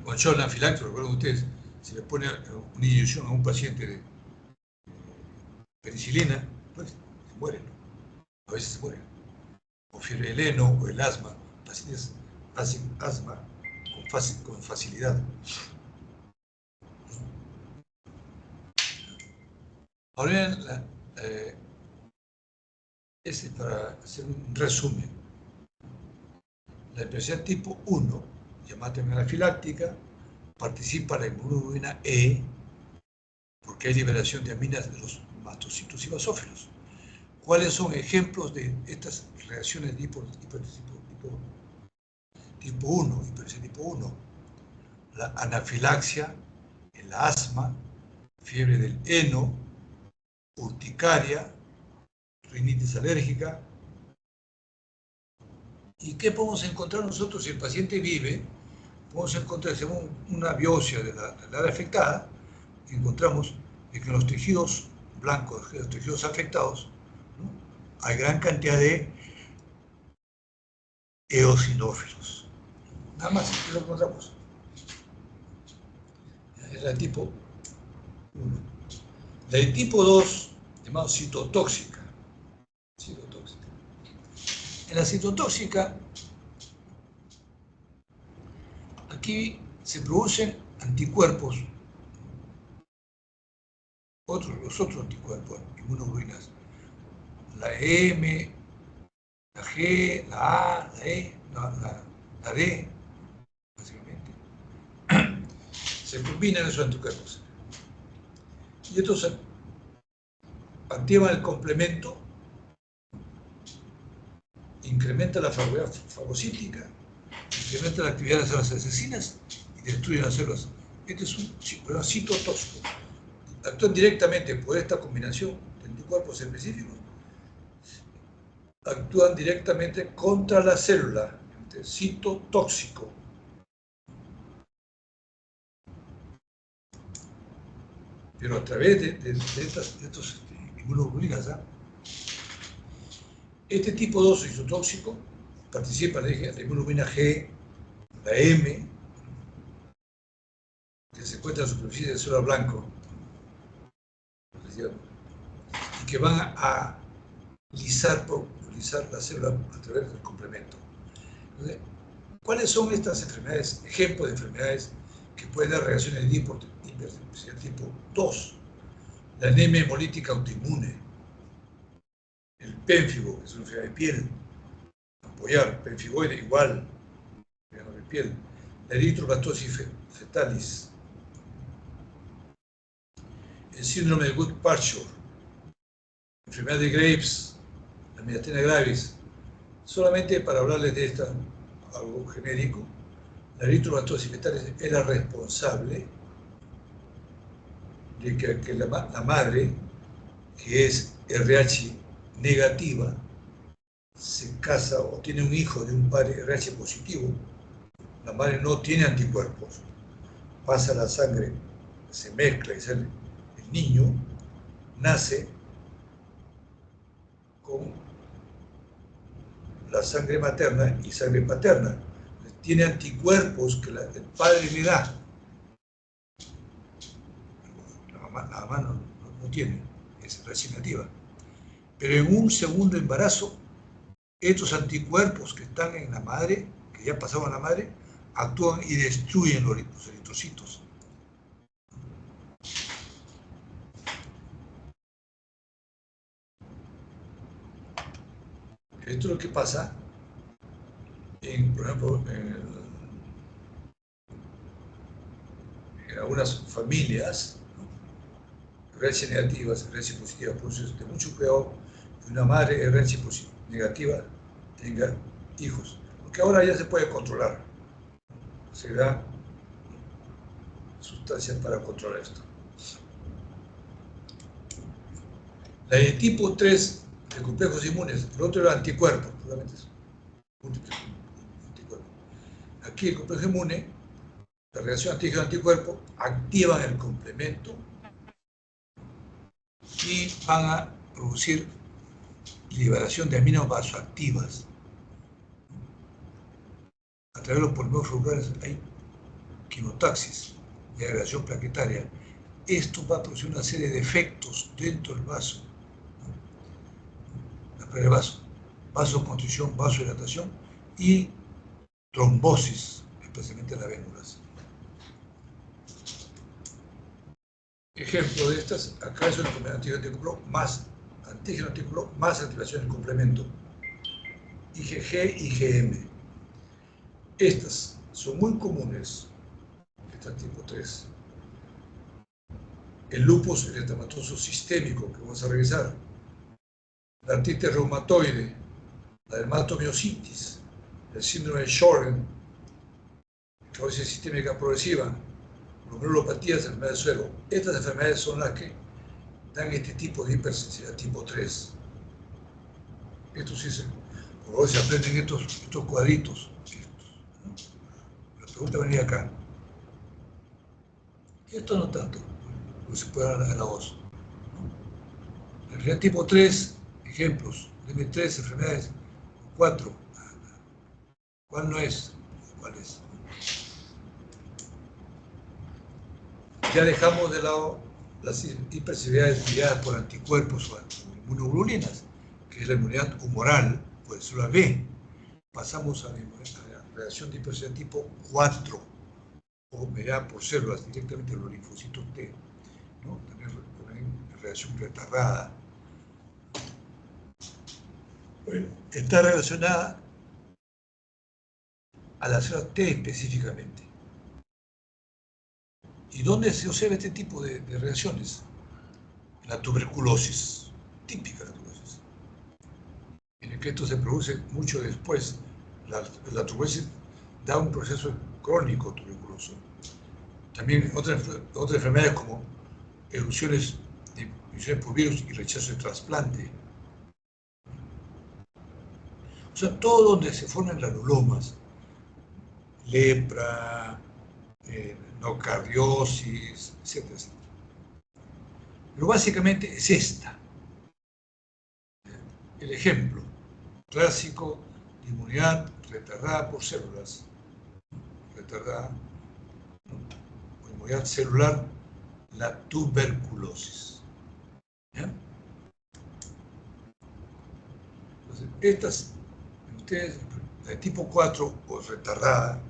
Speaker 1: Con shock anafiláctico, recuerden ustedes, se le pone una inyección a un paciente de penicilina, pues se mueren, a veces se mueren. O fiebre del heno o el asma, pacientes hacen asma con facilidad. Ahora bien, para hacer un resumen, la hipertensión tipo 1, llamada también anafiláctica, participa la inmunoglobulina E, porque hay liberación de aminas de los mastocitos y basófilos. ¿Cuáles son ejemplos de estas reacciones de hipertensión tipo 1, hipertensión tipo 1? La anafilaxia, el asma, fiebre del heno, urticaria, rinitis alérgica. ¿Y qué podemos encontrar nosotros si el paciente vive? Podemos encontrar, hacemos una biopsia de la área afectada, y encontramos que en los tejidos blancos, los tejidos afectados, ¿no?, hay gran cantidad de eosinófilos. Nada más, ¿qué lo encontramos? Es la tipo 1. La de tipo 2, llamada citotóxica. En la citotóxica, aquí se producen anticuerpos, los otros anticuerpos, inmunoglobulinas, la M, la G, la A, la E, la D, básicamente. Se combinan esos anticuerpos. Y estos activan el complemento, incrementa la fagocítica, incrementa la actividad de las células asesinas y destruyen las células. Este es un problema citotóxico. Actúan directamente por esta combinación de anticuerpos específicos, actúan directamente contra la célula, citotóxico. Pero a través de estos inmunoglobulinas, este tipo 2 isotóxico participa en la inmunoglobulina G, la M, que se encuentra en la superficie de célula blanco, y que van a lisar la célula a través del complemento. Entonces, ¿cuáles son estas enfermedades, ejemplos de enfermedades que pueden dar reacciones de hipertensión tipo 2? La anemia hemolítica autoinmune, el pénfigo, que es una enfermedad de piel, apoyar, penfigoide igual, de piel, la eritroblastosis fetalis, el síndrome de Goodpasture, enfermedad de Graves, la miastenia gravis. Solamente para hablarles de esta, algo genérico, la eritroblastosis fetalis es la responsable de que la madre, que es RH negativa, se casa o tiene un hijo de un padre RH positivo. La madre no tiene anticuerpos, pasa la sangre, se mezcla y sale el niño, nace con la sangre materna y sangre paterna. Tiene anticuerpos que el padre le da. La mamá no tiene, es RH negativa. Pero en un segundo embarazo, estos anticuerpos que están en la madre, que ya pasaron a la madre, actúan y destruyen los eritrocitos. Esto es lo que pasa, por ejemplo, en algunas familias, ¿no?, RH negativas, RH positivas. Por eso es de mucho cuidado que una madre RH negativa tenga hijos, porque ahora ya se puede controlar, se da sustancias para controlar esto. La de tipo 3 de complejos inmunes, el otro era anticuerpos, puramente múltiples anticuerpos. Aquí el complejo inmune la reacción antígeno-anticuerpo, activan el complemento y van a producir liberación de aminos vasoactivas. A través de los polímeros folliculares hay quimotaxis, degradación plaquetaria. Esto va a producir una serie de efectos dentro del vaso. La pared del vaso, vasoconstricción, vasodilatación y trombosis, especialmente en las vénulas. Ejemplo de estas, acá es un antígeno-anticuerpo más activación del complemento. IgG, IgM. Estas son muy comunes, esta tipo 3. El lupus eritematoso sistémico, que vamos a revisar. La artritis reumatoide, la dermatomiositis, el síndrome de Sjögren, esclerosis sistémica progresiva, glomerulopatías, enfermedades del suelo. Estas enfermedades son las que dan este tipo de hipersensibilidad tipo 3. Esto sí por favor, se aprenden estos cuadritos. La pregunta venía acá. Esto no tanto, porque se puede dar a la voz. La enfermedad tipo 3, ejemplos, M3, enfermedades 4. ¿Cuál no es? ¿Cuál es? Ya dejamos de lado las hipersensibilidades mediadas por anticuerpos o inmunoglobulinas, que es la inmunidad humoral, por célula B. Pasamos a la reacción de hipersensibilidad tipo 4, o mediada por células, directamente los linfocitos T, ¿no? También reacción retardada. Bueno, está relacionada a las células T específicamente. ¿Y dónde se observa este tipo de reacciones? En la tuberculosis, típica de la tuberculosis. En el que esto se produce mucho después. La tuberculosis da un proceso crónico tuberculoso. También otras enfermedades como erupciones por virus y rechazo de trasplante. O sea, todo donde se forman granulomas, lepra, nocardiosis, etcétera, etcétera. Pero básicamente es esta. El ejemplo clásico de inmunidad retardada por células, retardada por inmunidad celular, la tuberculosis. ¿Ya? Entonces, estas, ustedes, de tipo 4 o retardada,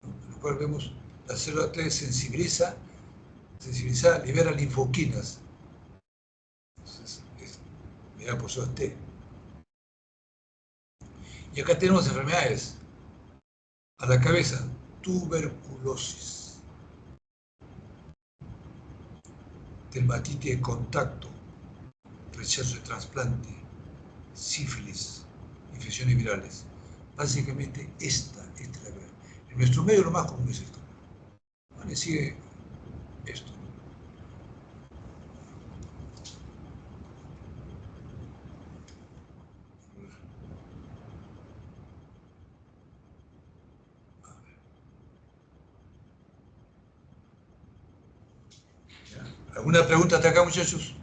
Speaker 1: en lo cual vemos la célula T sensibilizada, libera linfoquinas. Entonces, es mediada por células T. Y acá tenemos enfermedades. A la cabeza, tuberculosis, dermatitis de contacto, rechazo de trasplante, sífilis, infecciones virales. Básicamente esta es la verdad. En nuestro medio lo más común es esto. Vale, sigue esto. ¿Alguna pregunta hasta acá, muchachos?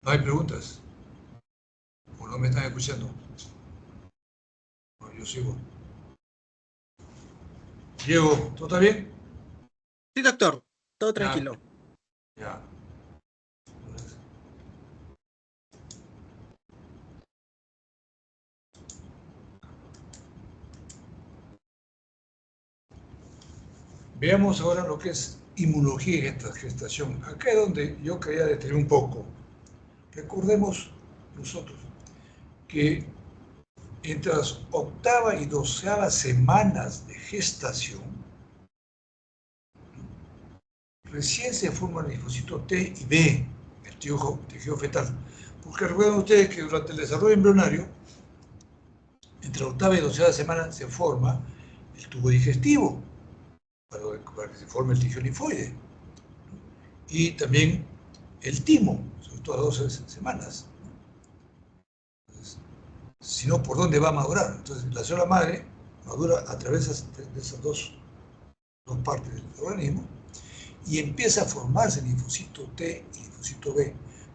Speaker 1: ¿No hay preguntas? ¿O no me están escuchando? No, yo sigo. Diego, ¿todo está bien?
Speaker 2: Sí, doctor, todo tranquilo.
Speaker 1: Ya. Veamos ahora lo que es inmunología y gestación. Acá es donde yo quería detener un poco. Recordemos nosotros que entre las 8ª y 12ª semanas de gestación, recién se forman el linfocito T y B, el tejido fetal. Porque recuerden ustedes que durante el desarrollo embrionario, entre la 8ª y 12ª semana se forma el tubo digestivo, para que se forme el tejido linfoide. Y también el timo, sobre todo a 12 semanas. Entonces, sino por dónde va a madurar. Entonces, la célula madre madura a través de esas dos partes del organismo y empieza a formarse el linfocito T y el linfocito B.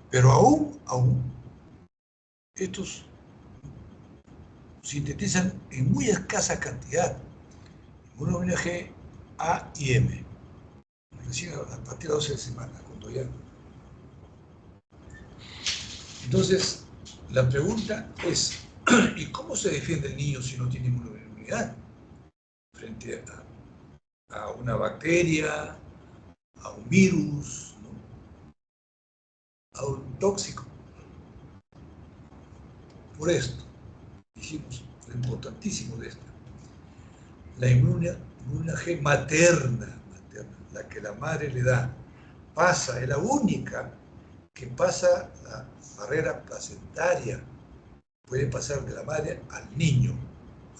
Speaker 1: Pero aún, estos sintetizan en muy escasa cantidad inmunoglobulina G, A y M. Recién a partir de 12 semanas, cuando ya. Entonces, la pregunta es, ¿y cómo se defiende el niño si no tiene inmunidad? Frente a una bacteria, a un virus, ¿no? A un tóxico. Por esto, dijimos, lo importantísimo de esto, la inmunidad G materna, la que la madre le da, es la única que pasa la barrera placentaria, puede pasar de la madre al niño,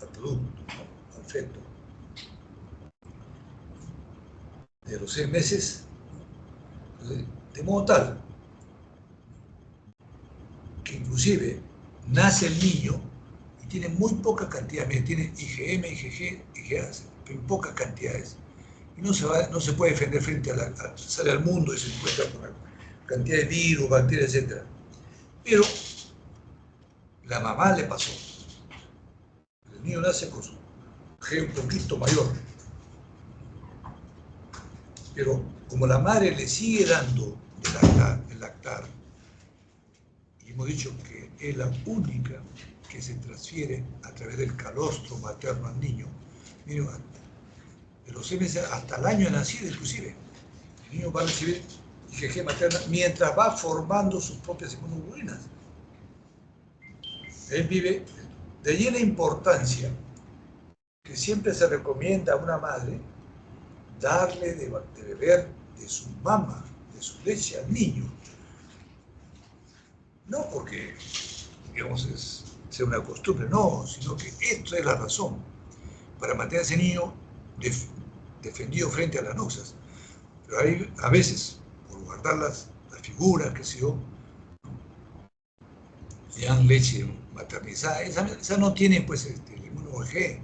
Speaker 1: al producto, ¿no? Al feto. De los 6 meses, de modo tal que inclusive nace el niño y tiene muy poca cantidad, tiene IgM, IgG, IgA, pero en pocas cantidades. Y no se puede defender frente sale al mundo y se encuentra con la cantidad de virus, bacterias, etc. Pero la mamá le pasó. El niño nace con su G un poquito mayor. Pero como la madre le sigue dando el lactar, y hemos dicho que es la única que se transfiere a través del calostro materno al niño, de los 6 meses hasta el año de nacido inclusive, el niño va a recibir IgG materna mientras va formando sus propias inmunoglobulinas. Él vive, de allí la importancia que siempre se recomienda a una madre darle de beber de su mama, de su leche al niño. No porque, digamos, sea una costumbre, no, sino que esto es la razón para mantener a ese niño defendido frente a las noxas. Pero hay, a veces, por guardar las figuras, que se yo, le dan leche maternizada, esa no tiene pues el inmunoglobulina G.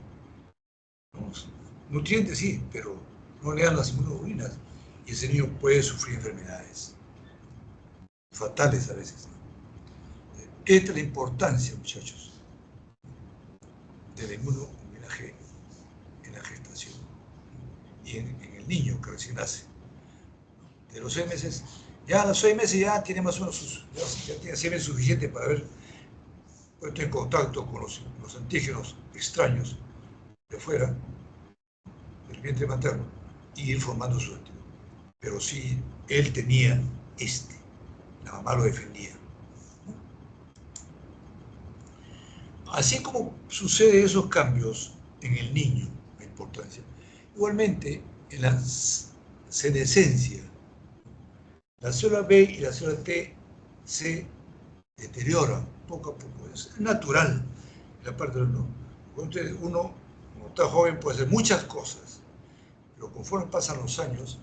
Speaker 1: Nutrientes sí, pero no le dan las inmunoglobulinas y ese niño puede sufrir enfermedades fatales a veces. Esta es la importancia, muchachos, de la inmunoglobulina G en la gestación y en el niño que recién nace. De los 6 meses, ya a los 6 meses ya tiene más o menos ya tiene 6 meses suficiente para ver, puesto en contacto con los antígenos extraños de fuera del vientre materno y ir formando su antígeno. Pero sí, él tenía la mamá lo defendía. Así como sucede esos cambios en el niño, la importancia, igualmente en la senescencia, la célula B y la célula T se deterioran poco a poco, es natural en la parte del uno. Uno, cuando está joven, puede hacer muchas cosas, pero conforme pasan los años,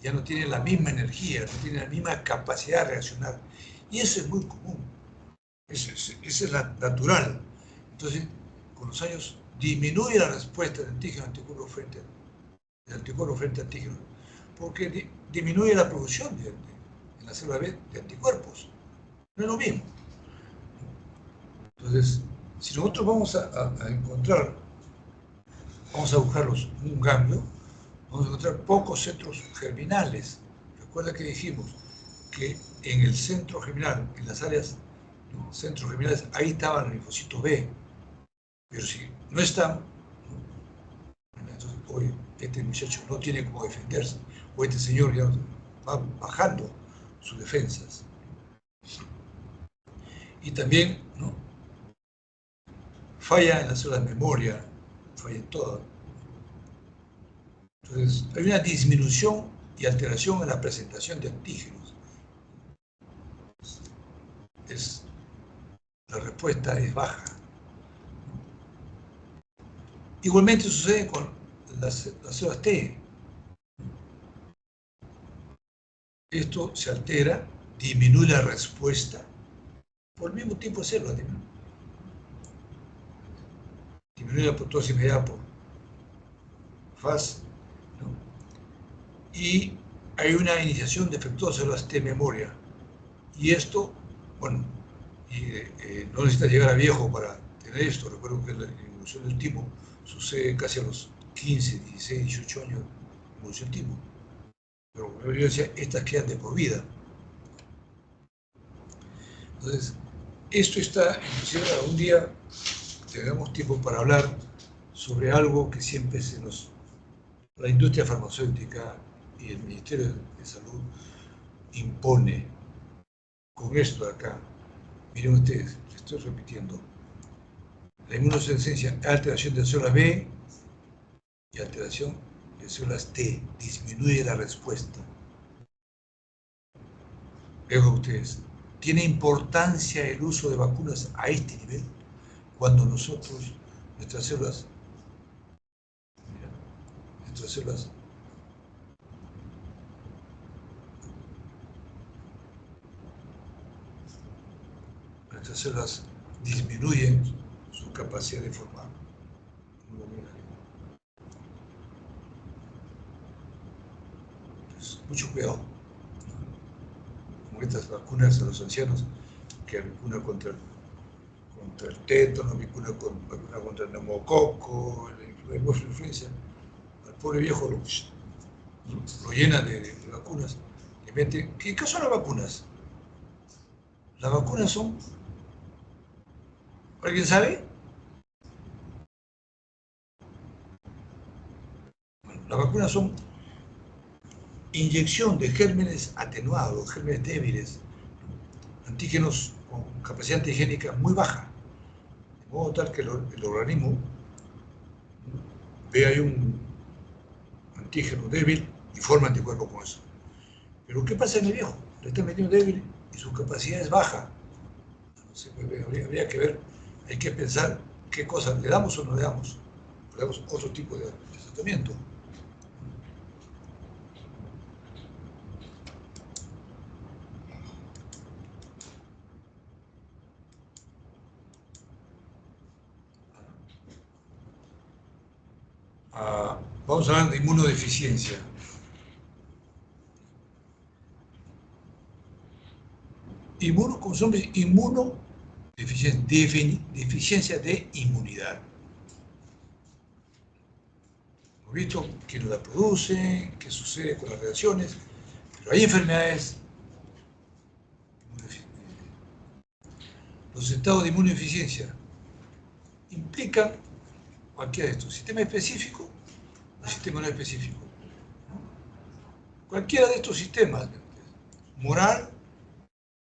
Speaker 1: ya no tiene la misma energía, no tiene la misma capacidad de reaccionar. Y eso es muy común, eso es natural. Entonces, con los años disminuye la respuesta del antígeno anticuerpo frente a antígeno, porque disminuye la producción en la célula B de anticuerpos. No es lo mismo. Entonces, si nosotros vamos a encontrar, vamos a buscar un cambio, vamos a encontrar pocos centros germinales. Recuerda que dijimos que en el centro germinal, en las áreas centros germinales, ahí estaban los linfocitos B. Pero si no están, entonces, oye, este muchacho no tiene cómo defenderse, o este señor ya va bajando sus defensas. Y también, ¿no?, falla en las células de memoria, falla en todo. Entonces, hay una disminución y alteración en la presentación de antígenos. La respuesta es baja. Igualmente sucede con las células T. Esto se altera, disminuye la respuesta por el mismo tipo de células. disminuye la apoptosis mediada por FAS, ¿no? Y hay una iniciación defectuosa de células T memoria. Y esto, bueno, no necesita llegar a viejo para tener esto. Recuerdo que la evolución del timo sucede casi a los 15, 16, 18 años de evolución del timo. Pero yo decía, estas quedan de por vida. Entonces, esto está, inclusive un día tengamos tiempo para hablar sobre algo que siempre la industria farmacéutica y el Ministerio de Salud impone con esto de acá. Miren ustedes, estoy repitiendo. La inmunosenescencia, alteración de células B y alteración de células T, disminuye la respuesta. Vean ustedes, ¿tiene importancia el uso de vacunas a este nivel? Cuando nosotros, nuestras células disminuyen su capacidad de formar globina. Entonces, mucho cuidado con estas vacunas a los ancianos, que vacuna contra el tétano, vacuna contra el neumococo, la influencia. Al pobre viejo lo llena de vacunas. Le mete, ¿qué son las vacunas? Las vacunas son, ¿alguien sabe? Bueno, las vacunas son inyección de gérmenes atenuados, gérmenes débiles, antígenos con capacidad antigénica muy baja, de modo tal que el organismo ve ahí un antígeno débil y forma anticuerpos con eso. Pero ¿qué pasa en el viejo? Le está metiendo débil y su capacidad es baja. Entonces, habría que ver, hay que pensar qué cosas le damos o no le damos. Le damos otro tipo de tratamiento. Vamos a hablar de inmunodeficiencia. Como son deficiencia de inmunidad. Hemos visto quién la produce, qué sucede con las reacciones, pero hay enfermedades. Los estados de inmunodeficiencia implican cualquiera de estos, sistema específico o sistema no específico. Cualquiera de estos sistemas, moral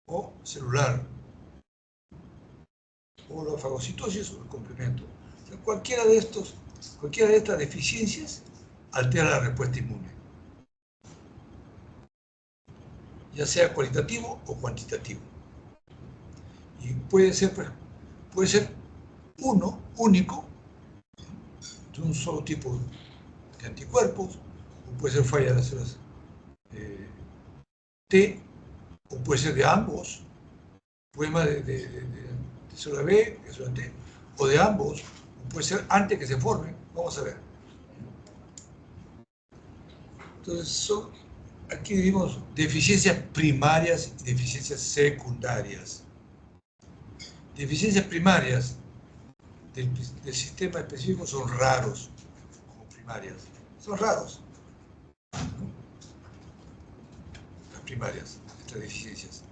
Speaker 1: o celular, o la fagocitosis o el complemento. O sea, cualquiera de estas deficiencias altera la respuesta inmune, ya sea cualitativo o cuantitativo. Y puede ser uno único, de un solo tipo de anticuerpos, o puede ser falla de las células T, o puede ser de ambos, poema de célula B, de célula T, o de ambos, o puede ser antes que se formen. Vamos a ver. Entonces, aquí dividimos deficiencias primarias y deficiencias secundarias. Deficiencias primarias del sistema específico son raros, como primarias. Son raros. Las primarias, estas deficiencias.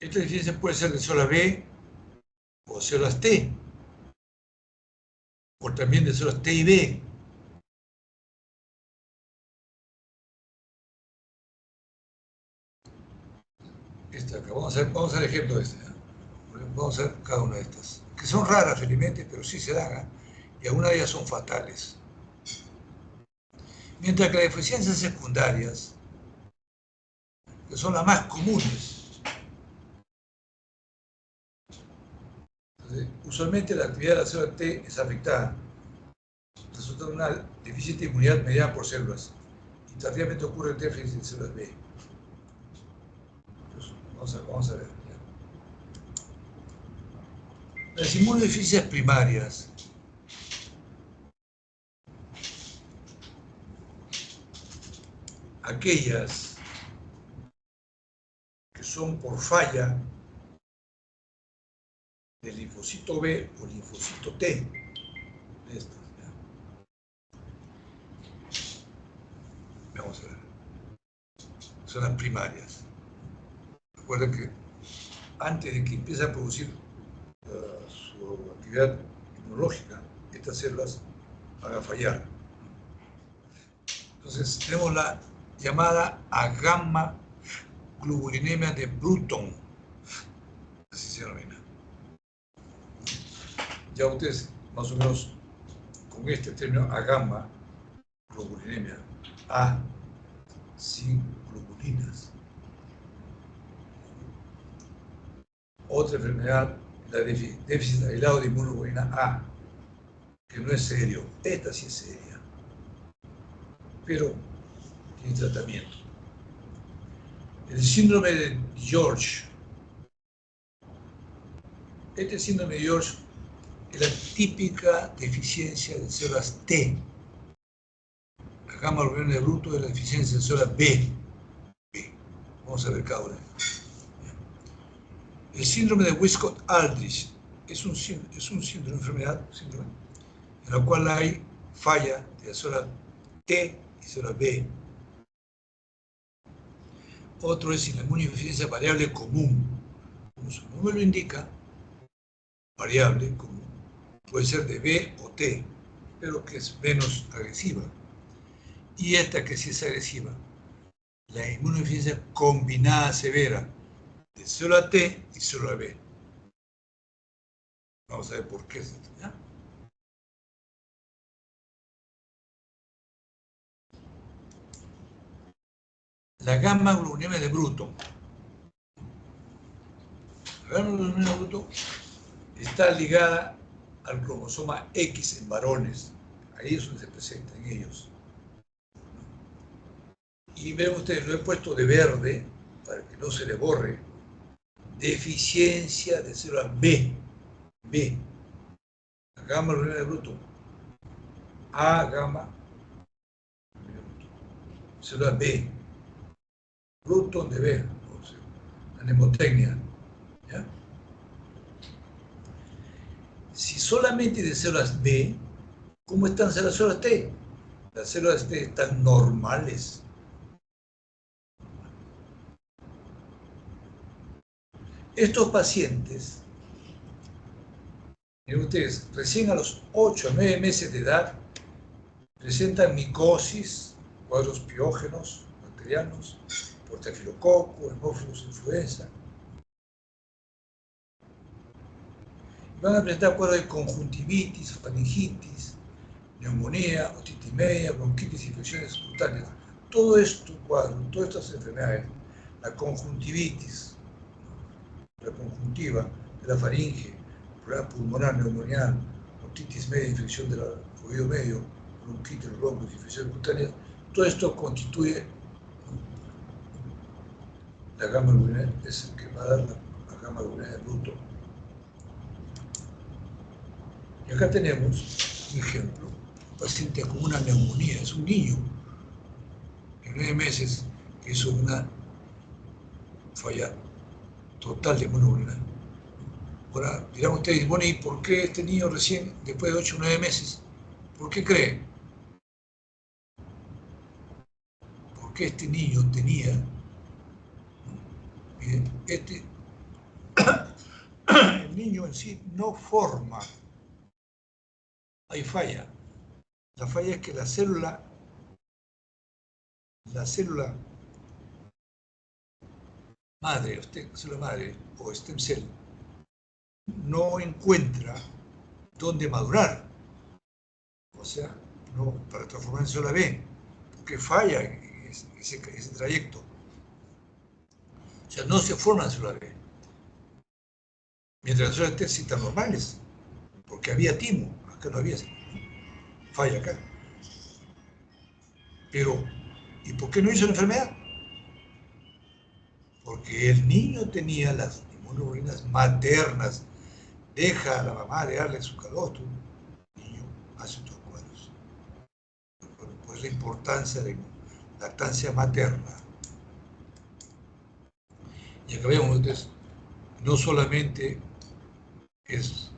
Speaker 1: Estas deficiencias pueden ser de célula B o células T, o también de células T y B. Esta acá. Vamos a ver el ejemplo de esta. Vamos a ver cada una de estas, que son raras felizmente, pero sí se dan, y algunas de ellas son fatales. Mientras que las deficiencias secundarias, que son las más comunes, entonces, usualmente la actividad de la célula T es afectada, resulta de una deficiente inmunidad mediada por células, y tardíamente ocurre el déficit de células B. Entonces, vamos a ver. Las inmunodeficiencias primarias aquellas que son por falla del linfocito B o linfocito T, estas, ¿ya? Vamos a ver, son las primarias. Recuerden que antes de que empiece a producir su actividad inmunológica, estas células van a fallar. Entonces tenemos la llamada agamma globulinemia de Bruton, así se denomina. Ya ustedes más o menos con este término agamma globulinemia, A sin globulinas. Otra enfermedad, la déficit aislado de inmunoglobulina A, que no es serio. Esta sí es seria, pero tiene tratamiento. El síndrome de George. Este síndrome de George es la típica deficiencia de células T. La gamma globulina de Bruton es la deficiencia de células B. Vamos a ver cada una. El síndrome de Wiskott-Aldrich es un síndrome, enfermedad, en la cual hay falla de la célula T y célula B. Otro es la inmunodeficiencia variable común. Como su nombre lo indica, variable común. Puede ser de B o T, pero que es menos agresiva. Y esta que sí es agresiva, la inmunodeficiencia combinada severa de célula T y célula B. Vamos a ver por qué es esto, ¿ya? La gamma globulinemia de Bruton. La gamma globulinemia de Bruton está ligada al cromosoma X en varones. Ahí es donde se presenta en ellos. Y ven ustedes, lo he puesto de verde para que no se le borre. Deficiencia de célula B. B. La gamma globulinemia de Bruton. A gamma. Célula B. Bruton de B. O sea, anemotecnia. ¿Ya? Si solamente de células B, ¿cómo están las células T? Las células T están normales. Estos pacientes, miren ustedes, recién a los 8 o 9 meses de edad, presentan micosis, cuadros piógenos, bacterianos, por estafilococo, hemófilos influenza. Van a presentar cuadros de conjuntivitis, faringitis, neumonía, otitis media, bronquitis, infecciones cutáneas. Todo esto cuadro, todas estas enfermedades, la conjuntivitis, la conjuntiva de la faringe, problema pulmonar, neumonía, otitis media, infección del oído medio, bronquitis, broncos, infecciones cutáneas, todo esto constituye la gamma globulina, es el que va a dar la gamma globulina de Bruton. Y acá tenemos un ejemplo, un paciente con una neumonía, es un niño de 9 meses que hizo una falla total de inmunoglobulina. Ahora dirán ustedes, bueno, ¿y por qué este niño recién, después de 8 o 9 meses, por qué cree? Porque este niño tenía, miren, el niño en sí no forma, hay falla. La falla es que la célula madre, célula madre o stem cell, no encuentra dónde madurar, o sea, no, para transformar en célula B, porque falla en ese trayecto. O sea, no se forma en célula B. Mientras las células T sí están normales, porque había timo, acá no había, falla acá. Pero, ¿y por qué no hizo la enfermedad? Porque el niño tenía las inmunoglobulinas maternas deja a la mamá de darle su calostro, el niño hace estos cuadros. Por la importancia de la lactancia materna. Y acá vemos, entonces, no solamente es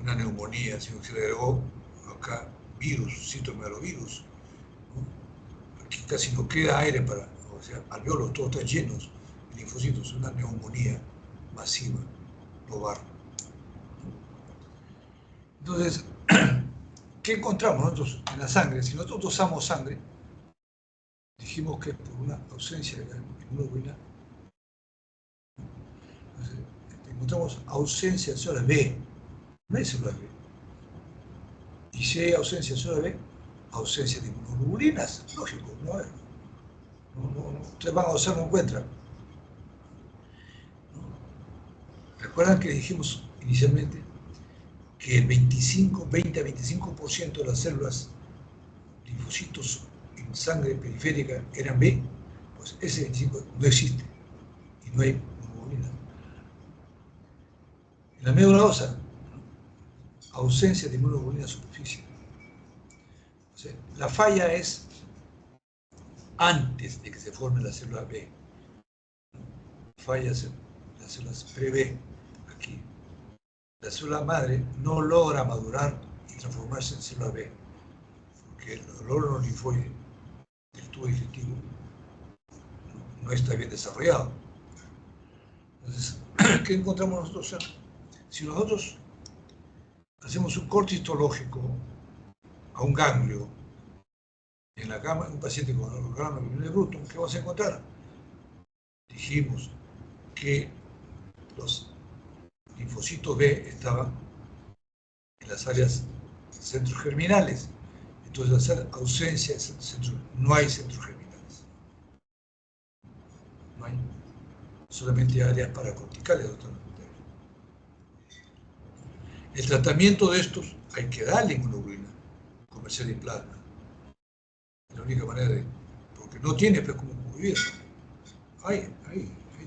Speaker 1: una neumonía, sino que se le agregó acá virus, citomegalovirus, ¿no? Aquí casi no queda aire para, o sea, alveolos todos están llenos de linfocitos, una neumonía masiva, lobar. Entonces, ¿qué encontramos nosotros en la sangre? Si nosotros dosamos sangre, dijimos que es por una ausencia de la inmunoglobulina. Entonces, encontramos ausencia de célula B, no hay célula B. Y si hay ausencia de célula B, ausencia de inmunoglobulinas, lógico, no hay. Ustedes van a dosar, no encuentran. ¿Recuerdan que dijimos inicialmente que el 20-25% de las células, linfocitos en sangre periférica eran B? Pues ese 25 no existe y no hay inmunoglobulina. En la médula ósea, ausencia de inmunoglobulina en superficie. O sea, la falla es antes de que se forme la célula B. Fallas las células pre-B aquí. La célula madre no logra madurar y transformarse en célula B, porque el órgano linfoide del tubo digestivo no está bien desarrollado. Entonces, ¿qué encontramos nosotros? Si nosotros hacemos un corte histológico a un ganglio en la cama, un paciente con organoma de Bruton, ¿qué vamos a encontrar? Dijimos que los linfocitos B estaban en las áreas centrogerminales. Entonces, al ser ausencia de centros, no hay centros germinales. No hay. Solamente áreas paracorticales. El tratamiento de estos hay que darle inmunoglobulina comercial y plasma. Es la única manera de... Porque no tiene pues cómo vivir. Hay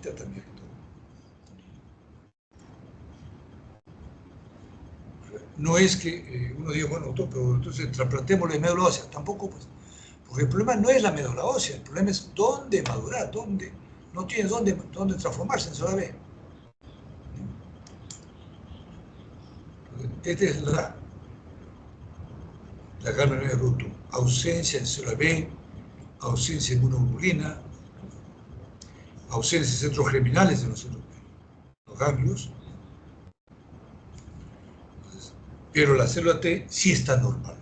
Speaker 1: tratamiento. No es que uno diga, bueno, doctor, pero entonces trasplantemos la médula ósea. Tampoco, pues. Porque el problema no es la médula ósea, el problema es dónde madurar, dónde. No tiene dónde transformarse en célula B. Esta es la gálmena de Bruton. Ausencia de célula B, ausencia de inmunoglobulina, ausencia de centros germinales de los ganglios. Pero la célula T sí está normal.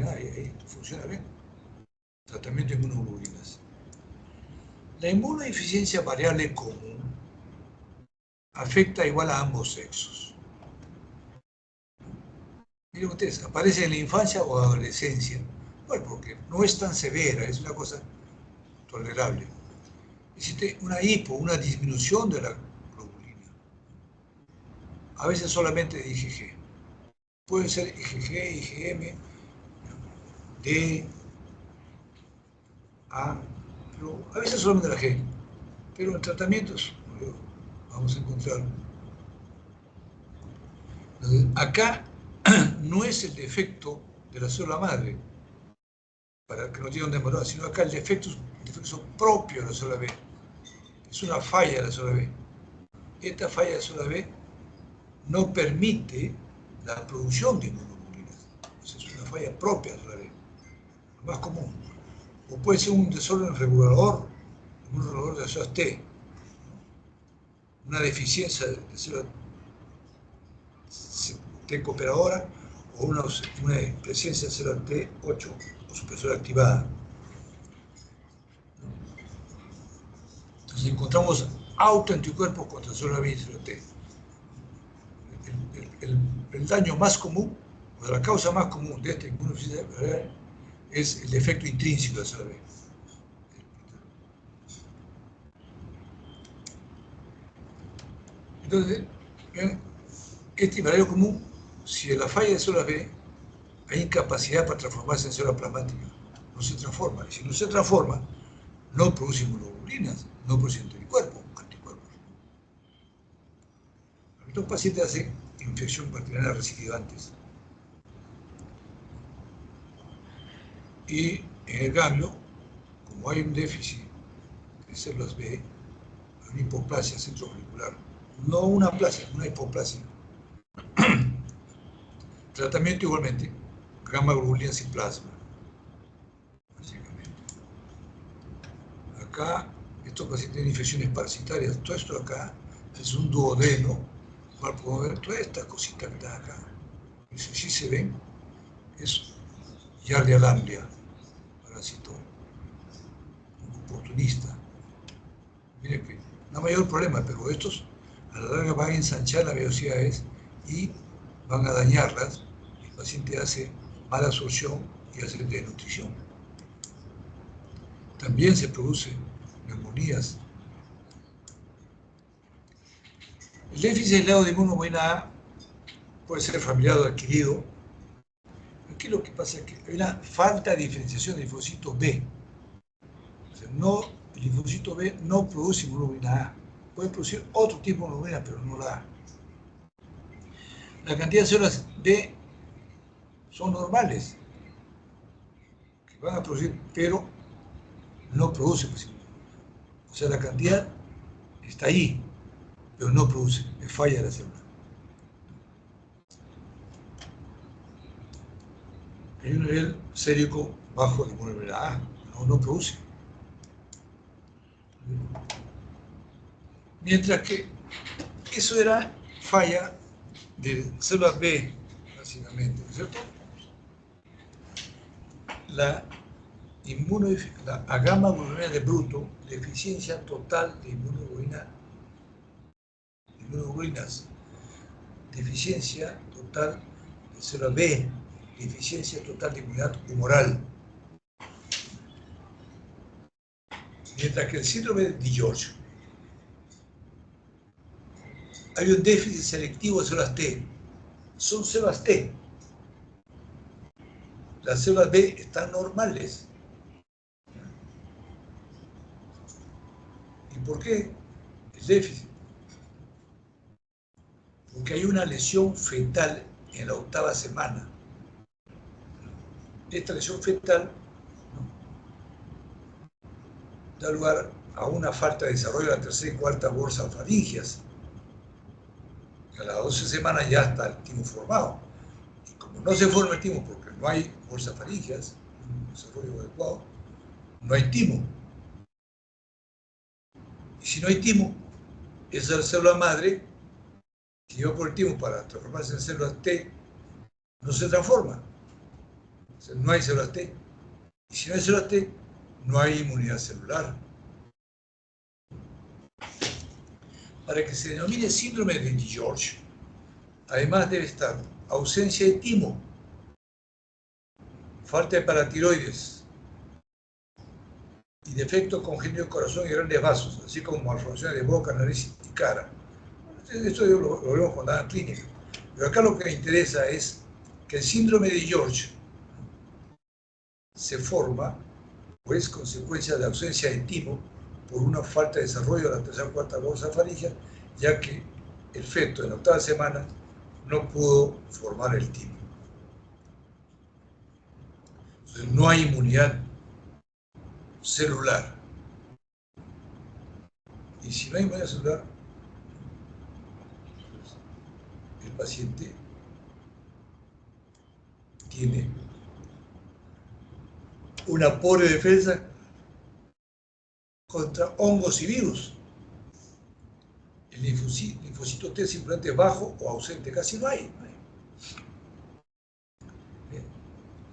Speaker 1: Ahí funciona bien. Tratamiento de inmunoglobulinas. La inmunodeficiencia variable común afecta igual a ambos sexos. Miren ustedes, aparece en la infancia o adolescencia. Bueno, porque no es tan severa, es una cosa tolerable. Existe una una disminución de la globulina. A veces solamente de IgG. Puede ser IgG, IgM, D, A, pero a veces solamente la G. Pero en tratamientos vamos a encontrar. Entonces, acá no es el defecto de la célula madre, para que no digan demorado, sino acá el defecto propio de la célula B. Es una falla de la célula B. Esta falla de la célula B no permite la producción de inmunoglobulinas. Es una falla propia de la célula B, lo más común. O puede ser un desorden regulador de las células T, una deficiencia de células T cooperadora o una presencia de células T8 o supresora activada. Entonces encontramos autoanticuerpos contra células B y células T. El daño más común, o la causa más común de esta inmunodeficiencia es el efecto intrínseco de la célula B. Entonces, este invariable común, si en la falla de células B hay incapacidad para transformarse en célula plasmática, no se transforma. Y si no se transforma, no produce inmunoglobulinas, no produce anticuerpos. Estos pacientes hacen infección bacteriana recidivantes. Y en el ganglio, como hay un déficit de células B, hay una hipoplasia centroauricular. No una aplasia, una hipoplasia. Tratamiento igualmente, gamma globulina sin plasma, básicamente. Acá, estos pacientes tienen infecciones parasitarias. Todo esto acá es un duodeno, cual podemos ver toda esta cosita que está acá. Y si sí se ven, es Giardia lamblia, parásito oportunista. Miren que no hay mayor problema, pero estos a la larga van a ensanchar las velocidades y van a dañarlas. El paciente hace mala absorción y hace desnutrición. También se producen neumonías. El déficit aislado de inmunoglobulina A puede ser familiar o adquirido. Aquí lo que pasa es que hay una falta de diferenciación del linfocito B. O sea, el linfocito B no produce inmunoglobulina A. Puede producir otro tipo de inmunoglobulina, pero no la A. La cantidad de células B son normales, que van a producir, pero no producen. O sea, la cantidad está ahí, pero no produce, le falla la célula. Hay un nivel sérico bajo de inmunoglobulina A, no produce. Mientras que eso era falla de células B, básicamente, ¿no es cierto? La gamma globulina de bruto, deficiencia total de inmunoglobulinas, deficiencia total de célula B, deficiencia total de inmunidad humoral. Mientras que el síndrome de DiGeorge hay un déficit selectivo de células T. Son células T. Las células B están normales. ¿Y por qué el déficit? Porque hay una lesión fetal en la 8ª semana. Esta lesión fetal, ¿no?, da lugar a una falta de desarrollo de la 3ª y 4ª bolsa faringias. A las 12 semanas ya está el timo formado. Y como no se forma el timo porque no hay bolsa faringias, un desarrollo adecuado, no hay timo. Y si no hay timo, esa célula madre que lleva por el timo para transformarse en células T no se transforma. O sea, no hay células T. Y si no hay células T, no hay inmunidad celular. Para que se denomine síndrome de DiGeorge, además debe estar ausencia de timo, falta de paratiroides y defecto congénito del corazón y grandes vasos, así como malformaciones de boca, nariz y cara. Esto lo vemos con la clínica. Pero acá lo que me interesa es que el síndrome de DiGeorge se forma, pues, consecuencia de ausencia de timo por una falta de desarrollo de la 3ª o 4ª bolsa faríngea, ya que el feto en la 8ª semana no pudo formar el timo. Entonces, no hay inmunidad celular. Y si no hay inmunidad celular, pues, el paciente tiene una pobre defensa contra hongos y virus. El linfocito T simplemente es bajo o ausente, casi no hay.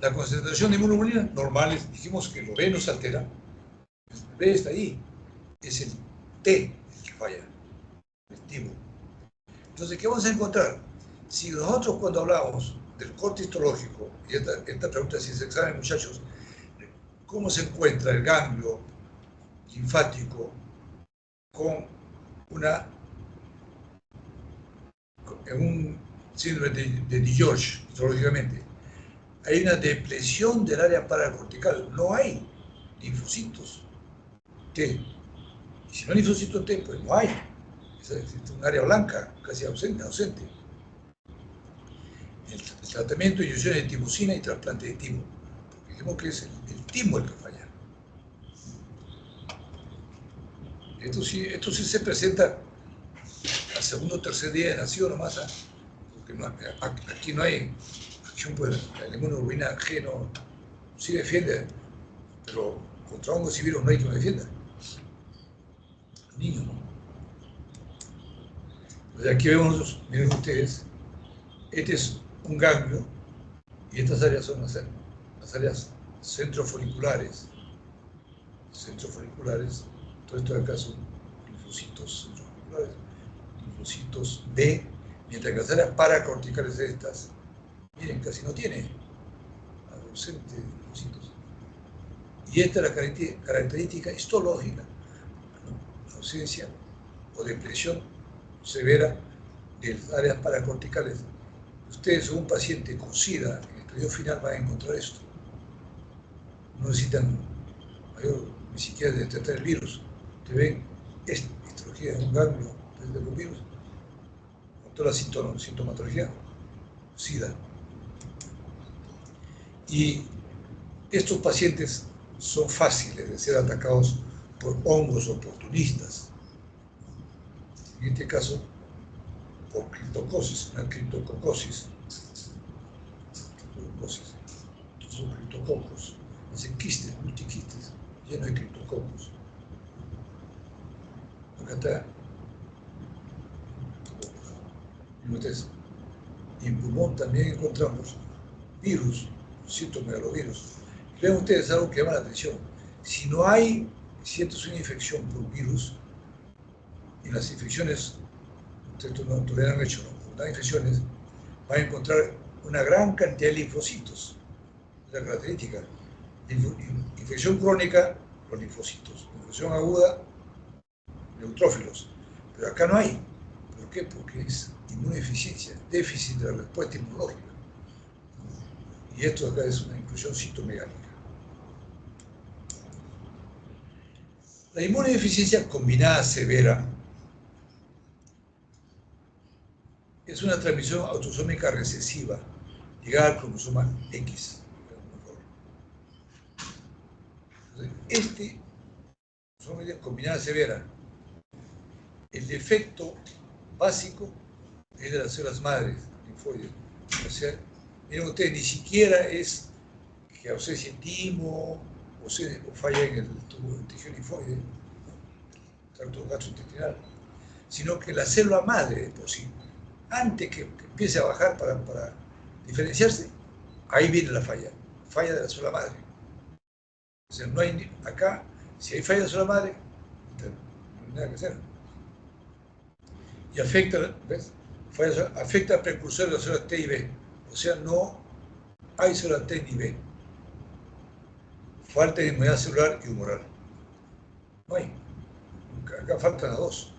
Speaker 1: La concentración de inmunoglobulina normales, dijimos que lo B no se altera, el B está ahí, es el T el que falla, el timo. Entonces, ¿qué vamos a encontrar? Si nosotros cuando hablamos del corte histológico, y esta pregunta si se examen, muchachos, ¿cómo se encuentra el ganglio linfático con un síndrome de DiGeorge, histológicamente? Hay una depresión del área paracortical, no hay linfocitos T. Y si no hay linfocitos T, pues no hay. Existe un área blanca, casi ausente. El tratamiento de inyecciones de timosina y trasplante de timo. Porque dijimos que es el timo el que falla. Esto sí se presenta al segundo o tercer día de nacido nomás, porque aquí no hay acción, pues la inmunoglobulina G no sí defiende, pero contra hongos y virus no hay que me defienda. Niños, ¿no? Entonces aquí vemos, miren ustedes, este es un ganglio y estas áreas son las áreas centrofoliculares. Todo esto de acá son linfocitos centrofoliculares, linfocitos B, mientras que las áreas paracorticales de estas, miren, casi no tiene ausente de linfocitos. Y esta es la característica histológica, ¿no? La ausencia o depresión severa de las áreas paracorticales. Ustedes, un paciente con SIDA, en el periodo final van a encontrar esto. No necesitan ni siquiera detectar el virus. Ustedes ven histología de un ganglio de los virus, con toda la sintomatología, SIDA. Y estos pacientes son fáciles de ser atacados por hongos oportunistas. En este caso, por criptocosis, una criptococosis. Estos son criptococos. Hacen quistes, multiquistes, llenos de criptococos. Acá está. Y en pulmón también encontramos virus, citomegalovirus. Vean ustedes algo que llama la atención. Si esto es una infección por virus, y las infecciones, ustedes no lo han hecho, ¿no? Las infecciones, van a encontrar una gran cantidad de linfocitos. Es la característica. Infección crónica, los linfocitos. Infección aguda, neutrófilos. Pero acá no hay. ¿Por qué? Porque es inmunodeficiencia, déficit de la respuesta inmunológica. Y esto acá es una inclusión citomegálica. La inmunodeficiencia combinada severa es una transmisión autosómica recesiva ligada al cromosoma X. Entonces, combinada severa, el defecto básico es de las células madres linfoides. O sea, miren ustedes, ni siquiera es que ausente timo o falla en el tejido linfoide, el tracto gastrointestinal, sino que la célula madre de por sí, antes que empiece a bajar para diferenciarse, ahí viene la falla de la célula madre. O sea, no hay acá, si hay falla de la célula madre, no hay nada que hacer. Y afecta, ¿ves? Afecta al precursor de las células T y B. O sea, no hay células T ni B. Falta de inmunidad celular y humoral. No hay. Acá faltan las dos.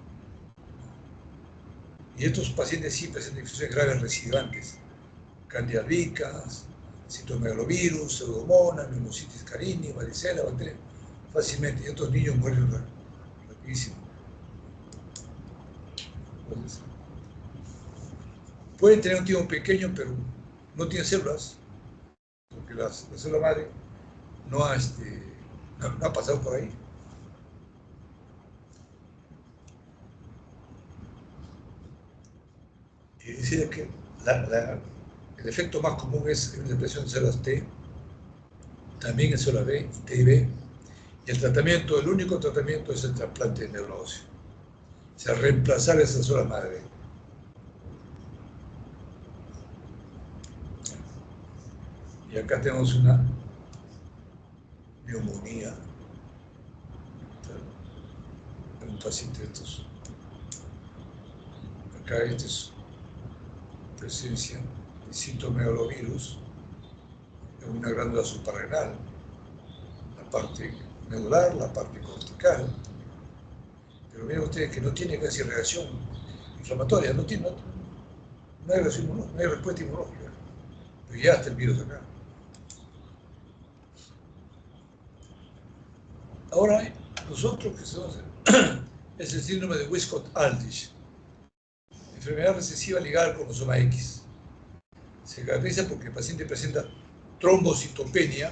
Speaker 1: Y estos pacientes sí presentan infecciones graves recidivantes. Candida albicans, citomegalovirus, pseudomonas, pneumocitis carini, varicela, bacteria, fácilmente. Y estos niños mueren rapidísimo. Entonces, pueden tener un timo pequeño, pero no tienen células, porque la célula madre no ha pasado por ahí. Y decir que el efecto más común es la depresión de células T, también en células B, T y B, y el tratamiento, el único tratamiento es el trasplante de médula ósea. O sea, reemplazar esa célula madre. Y acá tenemos una neumonía en un paciente de estos. Acá esta es presencia de citomegalovirus en una glándula suprarrenal, la parte medular, la parte cortical. Pero miren ustedes que no tiene casi reacción inflamatoria, no hay respuesta inmunológica. Pero ya está el virus acá. Ahora, nosotros que somos es el síndrome de Wiskott-Aldrich, enfermedad recesiva ligada al cromosoma X. Se caracteriza porque el paciente presenta trombocitopenia,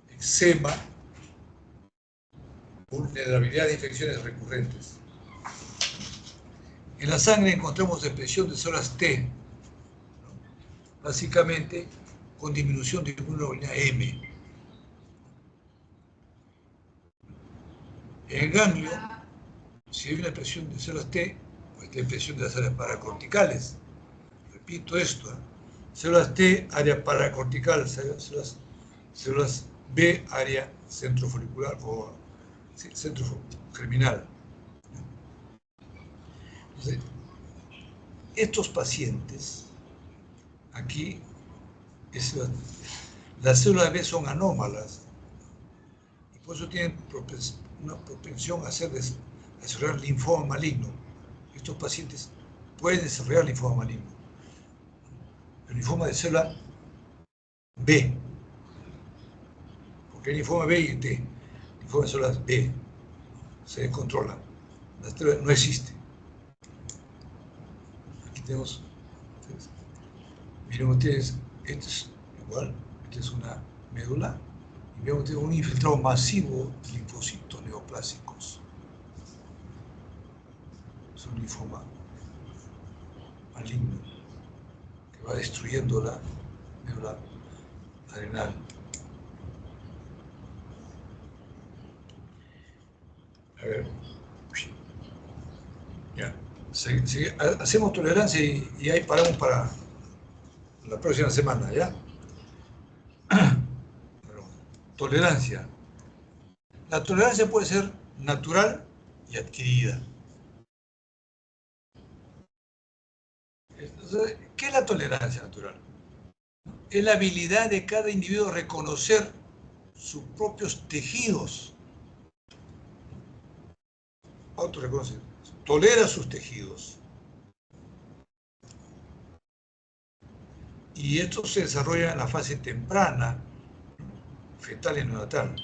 Speaker 1: eczema, vulnerabilidad de infecciones recurrentes. En la sangre encontramos expresión de células T, ¿no? Básicamente con disminución de inmunoglobulina M. En el ganglio, si hay una expresión de células T, pues hay expresión de las áreas paracorticales. Repito esto, ¿eh? Células T, área paracortical, células B, área centrofolicular o centrogerminal. Entonces, estos pacientes, aquí, las células B son anómalas y por eso tienen una propensión a desarrollar linfoma maligno. Estos pacientes pueden desarrollar linfoma maligno. El linfoma de célula B, porque hay linfoma B y T. El linfoma de células B se descontrola. La célula no existe. Aquí tenemos, miren ustedes, esto es igual, esta es una médula, y vemos ustedes un infiltrado masivo de linfocitos neoplásicos. Es un linfoma maligno que va destruyendo la médula adrenal. A ver, ya, hacemos tolerancia y ahí paramos para la próxima semana, ¿ya? Tolerancia. La tolerancia puede ser natural y adquirida. Entonces, ¿qué es la tolerancia natural? Es la habilidad de cada individuo a reconocer sus propios tejidos. Autorreconoce, tolera sus tejidos. Y esto se desarrolla en la fase temprana, fetal y neonatal.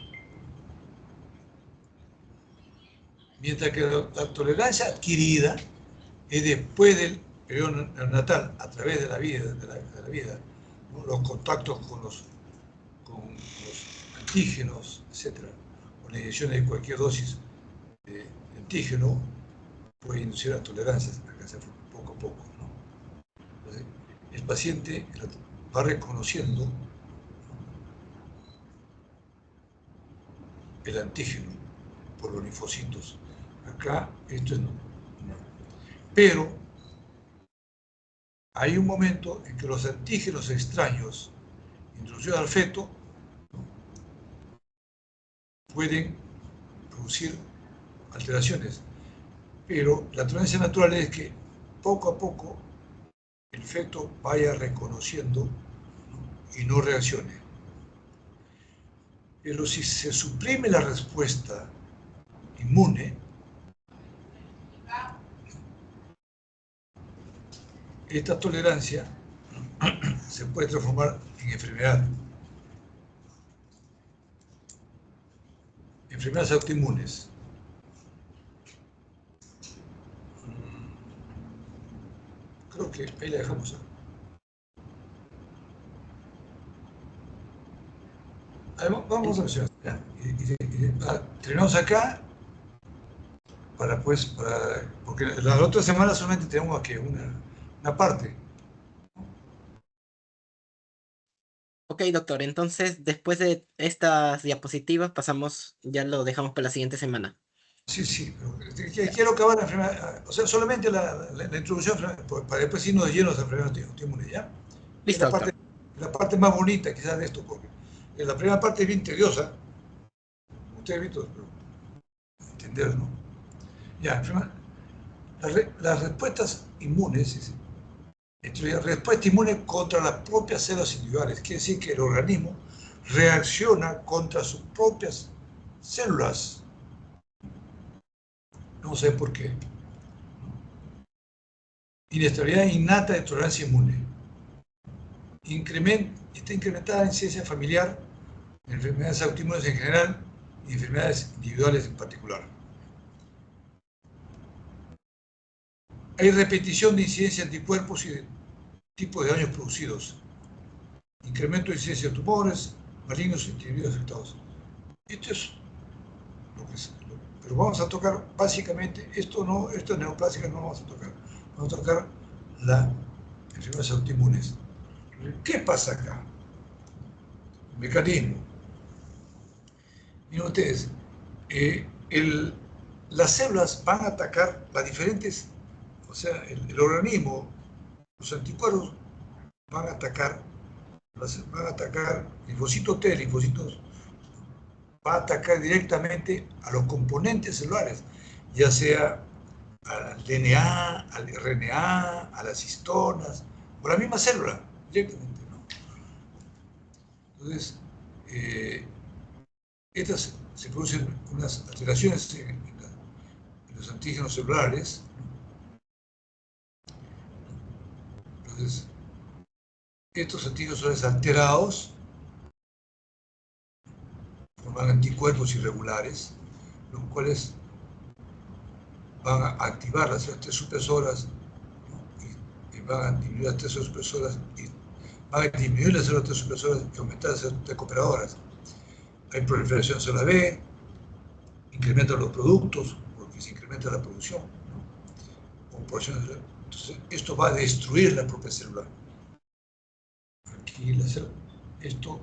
Speaker 1: Mientras que la tolerancia adquirida es después del periodo neonatal, a través de la vida, ¿no? Los contactos con los antígenos, etc. O la inyección de cualquier dosis de antígeno puede inducir a tolerancias, acá se poco a poco, ¿no? Entonces, el paciente va reconociendo el antígeno por los linfocitos. Acá esto es no. Pero hay un momento en que los antígenos extraños introducidos al feto pueden producir alteraciones. Pero la tendencia natural es que poco a poco el feto vaya reconociendo y no reaccione. Pero si se suprime la respuesta inmune, esta tolerancia se puede transformar en enfermedad. Enfermedades autoinmunes. Creo que ahí la dejamos. Vamos a ver. Terminamos acá porque la otra semana solamente tenemos aquí una parte.
Speaker 2: Ok, doctor, entonces después de estas diapositivas pasamos, ya lo dejamos para la siguiente semana.
Speaker 1: Sí, pero quiero acabar la enfermedad, o sea, solamente la introducción, para después irnos de lleno a las enfermedades autoinmunes, ¿ya?
Speaker 2: Listo,
Speaker 1: Es
Speaker 2: doctor.
Speaker 1: la parte más bonita quizás de esto, porque la primera parte es bien tediosa, ustedes han visto, pero entender, ¿no? Ya, las respuestas inmunes, respuesta inmune contra las propias células individuales, quiere decir que el organismo reacciona contra sus propias células. No sé por qué. Inestabilidad innata de tolerancia inmune. Está incrementada en ciencia familiar, en enfermedades autoinmunes en general y enfermedades individuales en particular. Hay repetición de incidencia de anticuerpos y de tipos de daños producidos. Incremento de incidencia de tumores, malignos e individuos afectados. Esto es lo que es. Pero vamos a tocar básicamente, esto es neoplástica, no vamos a tocar. Vamos a tocar las enfermedades autoinmunes. ¿Qué pasa acá? El mecanismo. Miren ustedes, las células van a atacar las diferentes, o sea, el organismo, los anticuerpos van a atacar linfocitos T, linfocitos, va a atacar directamente a los componentes celulares, ya sea al DNA, al RNA, a las histonas, o la misma célula, directamente, ¿no? Entonces, estas se producen unas alteraciones en los antígenos celulares, ¿no? Entonces, estos antígenos celulares alterados forman anticuerpos irregulares, los cuales van a activar las células T supresoras, ¿no? y van a disminuir las T supresoras y van a disminuir las células T supresoras y aumentar las células T cooperadoras. Hay proliferación de células B, incrementan los productos, porque se incrementa la producción, ¿no? Entonces, esto va a destruir la propia célula. Aquí esto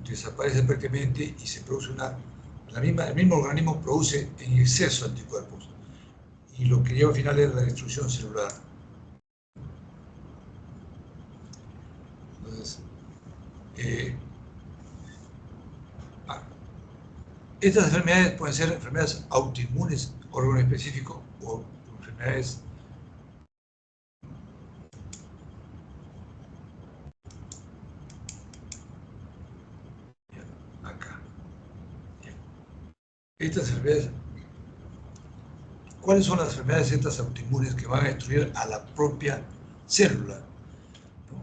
Speaker 1: desaparece prácticamente y se produce el mismo organismo produce en exceso anticuerpos. Y lo que lleva al final es la destrucción celular. Entonces, estas enfermedades pueden ser enfermedades autoinmunes, órgano específico, o enfermedades acá. Estas enfermedades, ¿cuáles son las enfermedades estas autoinmunes que van a destruir a la propia célula? ¿No?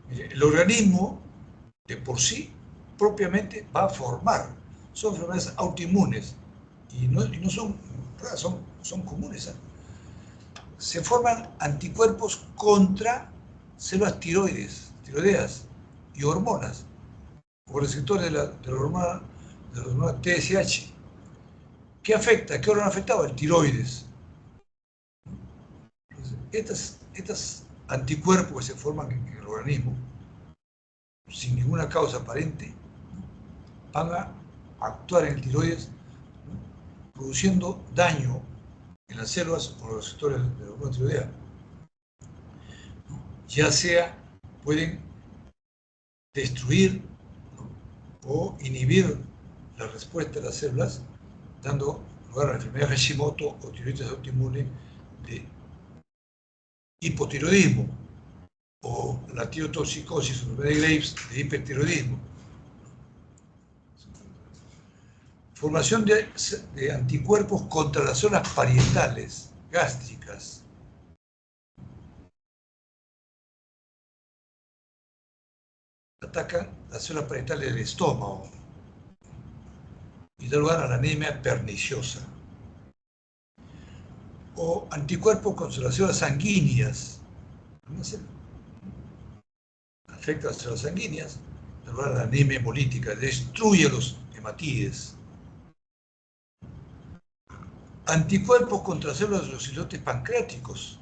Speaker 1: Mire, el organismo de por sí propiamente va a formar, son enfermedades autoinmunes y no son raras, son comunes, ¿eh? Se forman anticuerpos contra células tiroideas y hormonas, o receptores de la hormona TSH. ¿Qué afecta? ¿Qué órgano afectado? El tiroides. Entonces, estos anticuerpos que se forman en el organismo sin ninguna causa aparente van a actuar en el tiroides, ¿no? Produciendo daño en las células o los receptores de la hormona tiroidea. Ya sea pueden destruir, ¿no? o inhibir la respuesta de las células, dando lugar a la enfermedad de Hashimoto o tiroides autoinmune de hipotiroidismo, o la tirotoxicosis o enfermedad de Graves de hipertiroidismo. Formación de anticuerpos contra las zonas parietales gástricas. Atacan las células parietales del estómago y da lugar a la anemia perniciosa. O anticuerpos contra las células sanguíneas. Afecta a las células sanguíneas, da lugar a la anemia hemolítica, destruye los hematíes. Anticuerpos contra células de los islotes pancreáticos.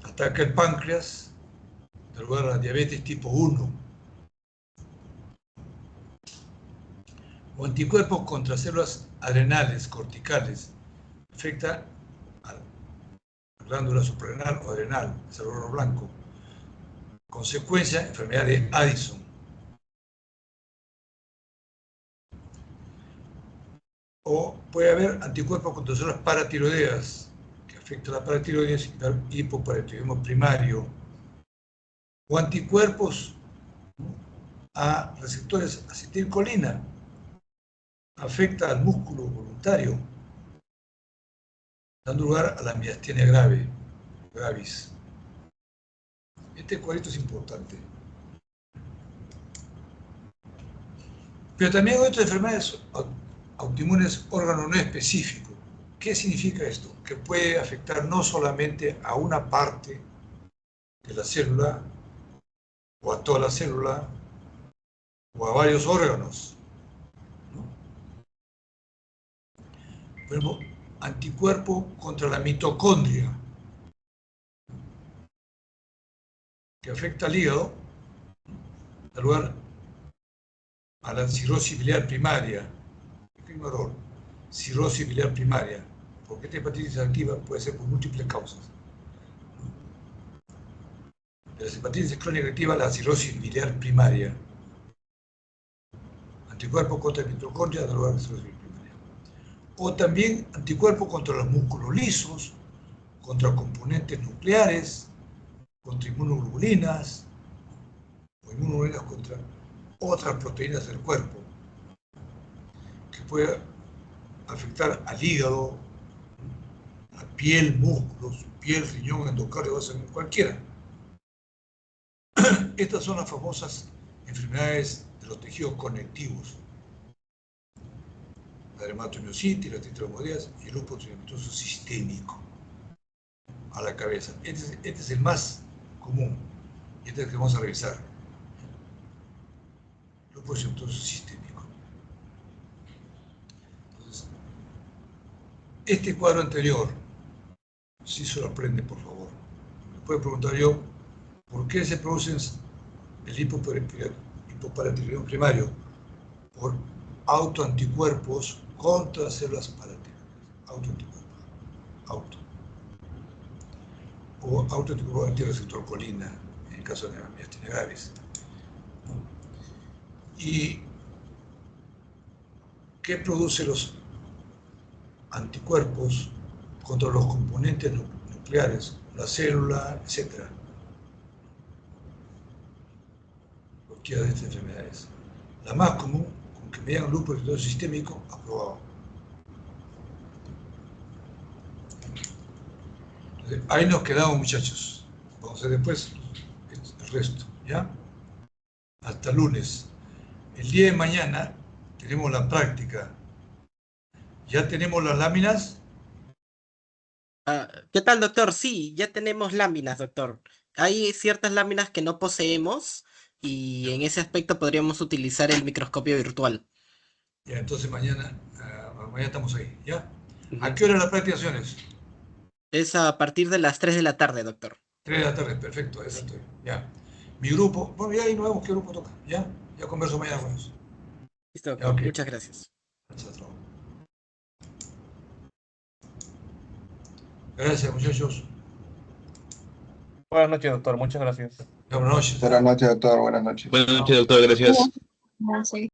Speaker 1: Ataca el páncreas, da lugar a la diabetes tipo 1. O anticuerpos contra células adrenales, corticales. Afecta a la glándula suprarrenal o adrenal, el cerebro blanco. Consecuencia, enfermedad de Addison. O puede haber anticuerpos contra células paratiroideas, que afectan a la paratiroides y dar hipoparatiroidismo primario. O anticuerpos a receptores acetilcolina, afecta al músculo voluntario, dando lugar a la miastenia gravis. Este cuadrito es importante. Pero también hay otras enfermedades autoinmunes órgano no específico, ¿Qué significa esto? Que puede afectar no solamente a una parte de la célula, o a toda la célula, o a varios órganos, ¿no? Por ejemplo, anticuerpo contra la mitocondria, que afecta al hígado, da lugar a la cirrosis biliar primaria. Pequeño error, cirrosis biliar primaria, porque esta hepatitis activa puede ser por múltiples causas. De la hepatitis crónica activa, la cirrosis biliar primaria. Anticuerpo contra la mitocondria da lugar a la cirrosis biliar primaria. O también anticuerpo contra los músculos lisos, contra componentes nucleares, contra inmunoglobulinas, o inmunoglobulinas contra otras proteínas del cuerpo, que puede afectar al hígado, a piel, músculos, piel, riñón, endocardio, cualquiera. Estas son las famosas enfermedades de los tejidos conectivos. La dermatomiositis, la artritis reumatoidea y el lupus eritematoso sistémico a la cabeza. Este es el más común y este es el que vamos a revisar. Lupus eritematoso sistémico. Entonces, este cuadro anterior, si se lo aprende, por favor. Me puedo preguntar yo, ¿por qué se producen el hipoparatiroidismo primario? Por autoanticuerpos contra células paratiroides. Autoanticuerpos. O autoanticuerpos antirreceptor colina, en el caso de la miastenia gravis. ¿Y qué produce los anticuerpos contra los componentes nucleares, la célula, etcétera? Cualquiera de estas enfermedades. La más común, con que me digan lupus eritematoso sistémico, aprobado. Entonces, ahí nos quedamos, muchachos. Vamos a hacer después el resto, ¿ya? Hasta lunes. El día de mañana tenemos la práctica. ¿Ya tenemos las láminas?
Speaker 2: ¿Qué tal, doctor? Sí, ya tenemos láminas, doctor. Hay ciertas láminas que no poseemos y en ese aspecto podríamos utilizar el microscopio virtual.
Speaker 1: Ya, entonces mañana estamos ahí, ¿ya? ¿A
Speaker 2: Ujú.
Speaker 1: qué hora la práctica es?
Speaker 2: Es a partir de las 3 de la tarde, doctor.
Speaker 1: 3 de la tarde, perfecto, esa estoy, ya. Mi grupo, bueno, ya ahí no vemos qué grupo toca, ¿ya? Ya converso mañana con ellos.
Speaker 2: Listo,
Speaker 1: Ya,
Speaker 2: doctor.
Speaker 1: ok.
Speaker 2: Muchas gracias.
Speaker 1: Chao. Gracias, muchachos.
Speaker 3: Buenas noches, doctor. Muchas gracias.
Speaker 1: Buenas noches.
Speaker 4: Buenas noches, doctor. Buenas noches.
Speaker 5: Buenas noches, doctor. Gracias.
Speaker 6: No sé.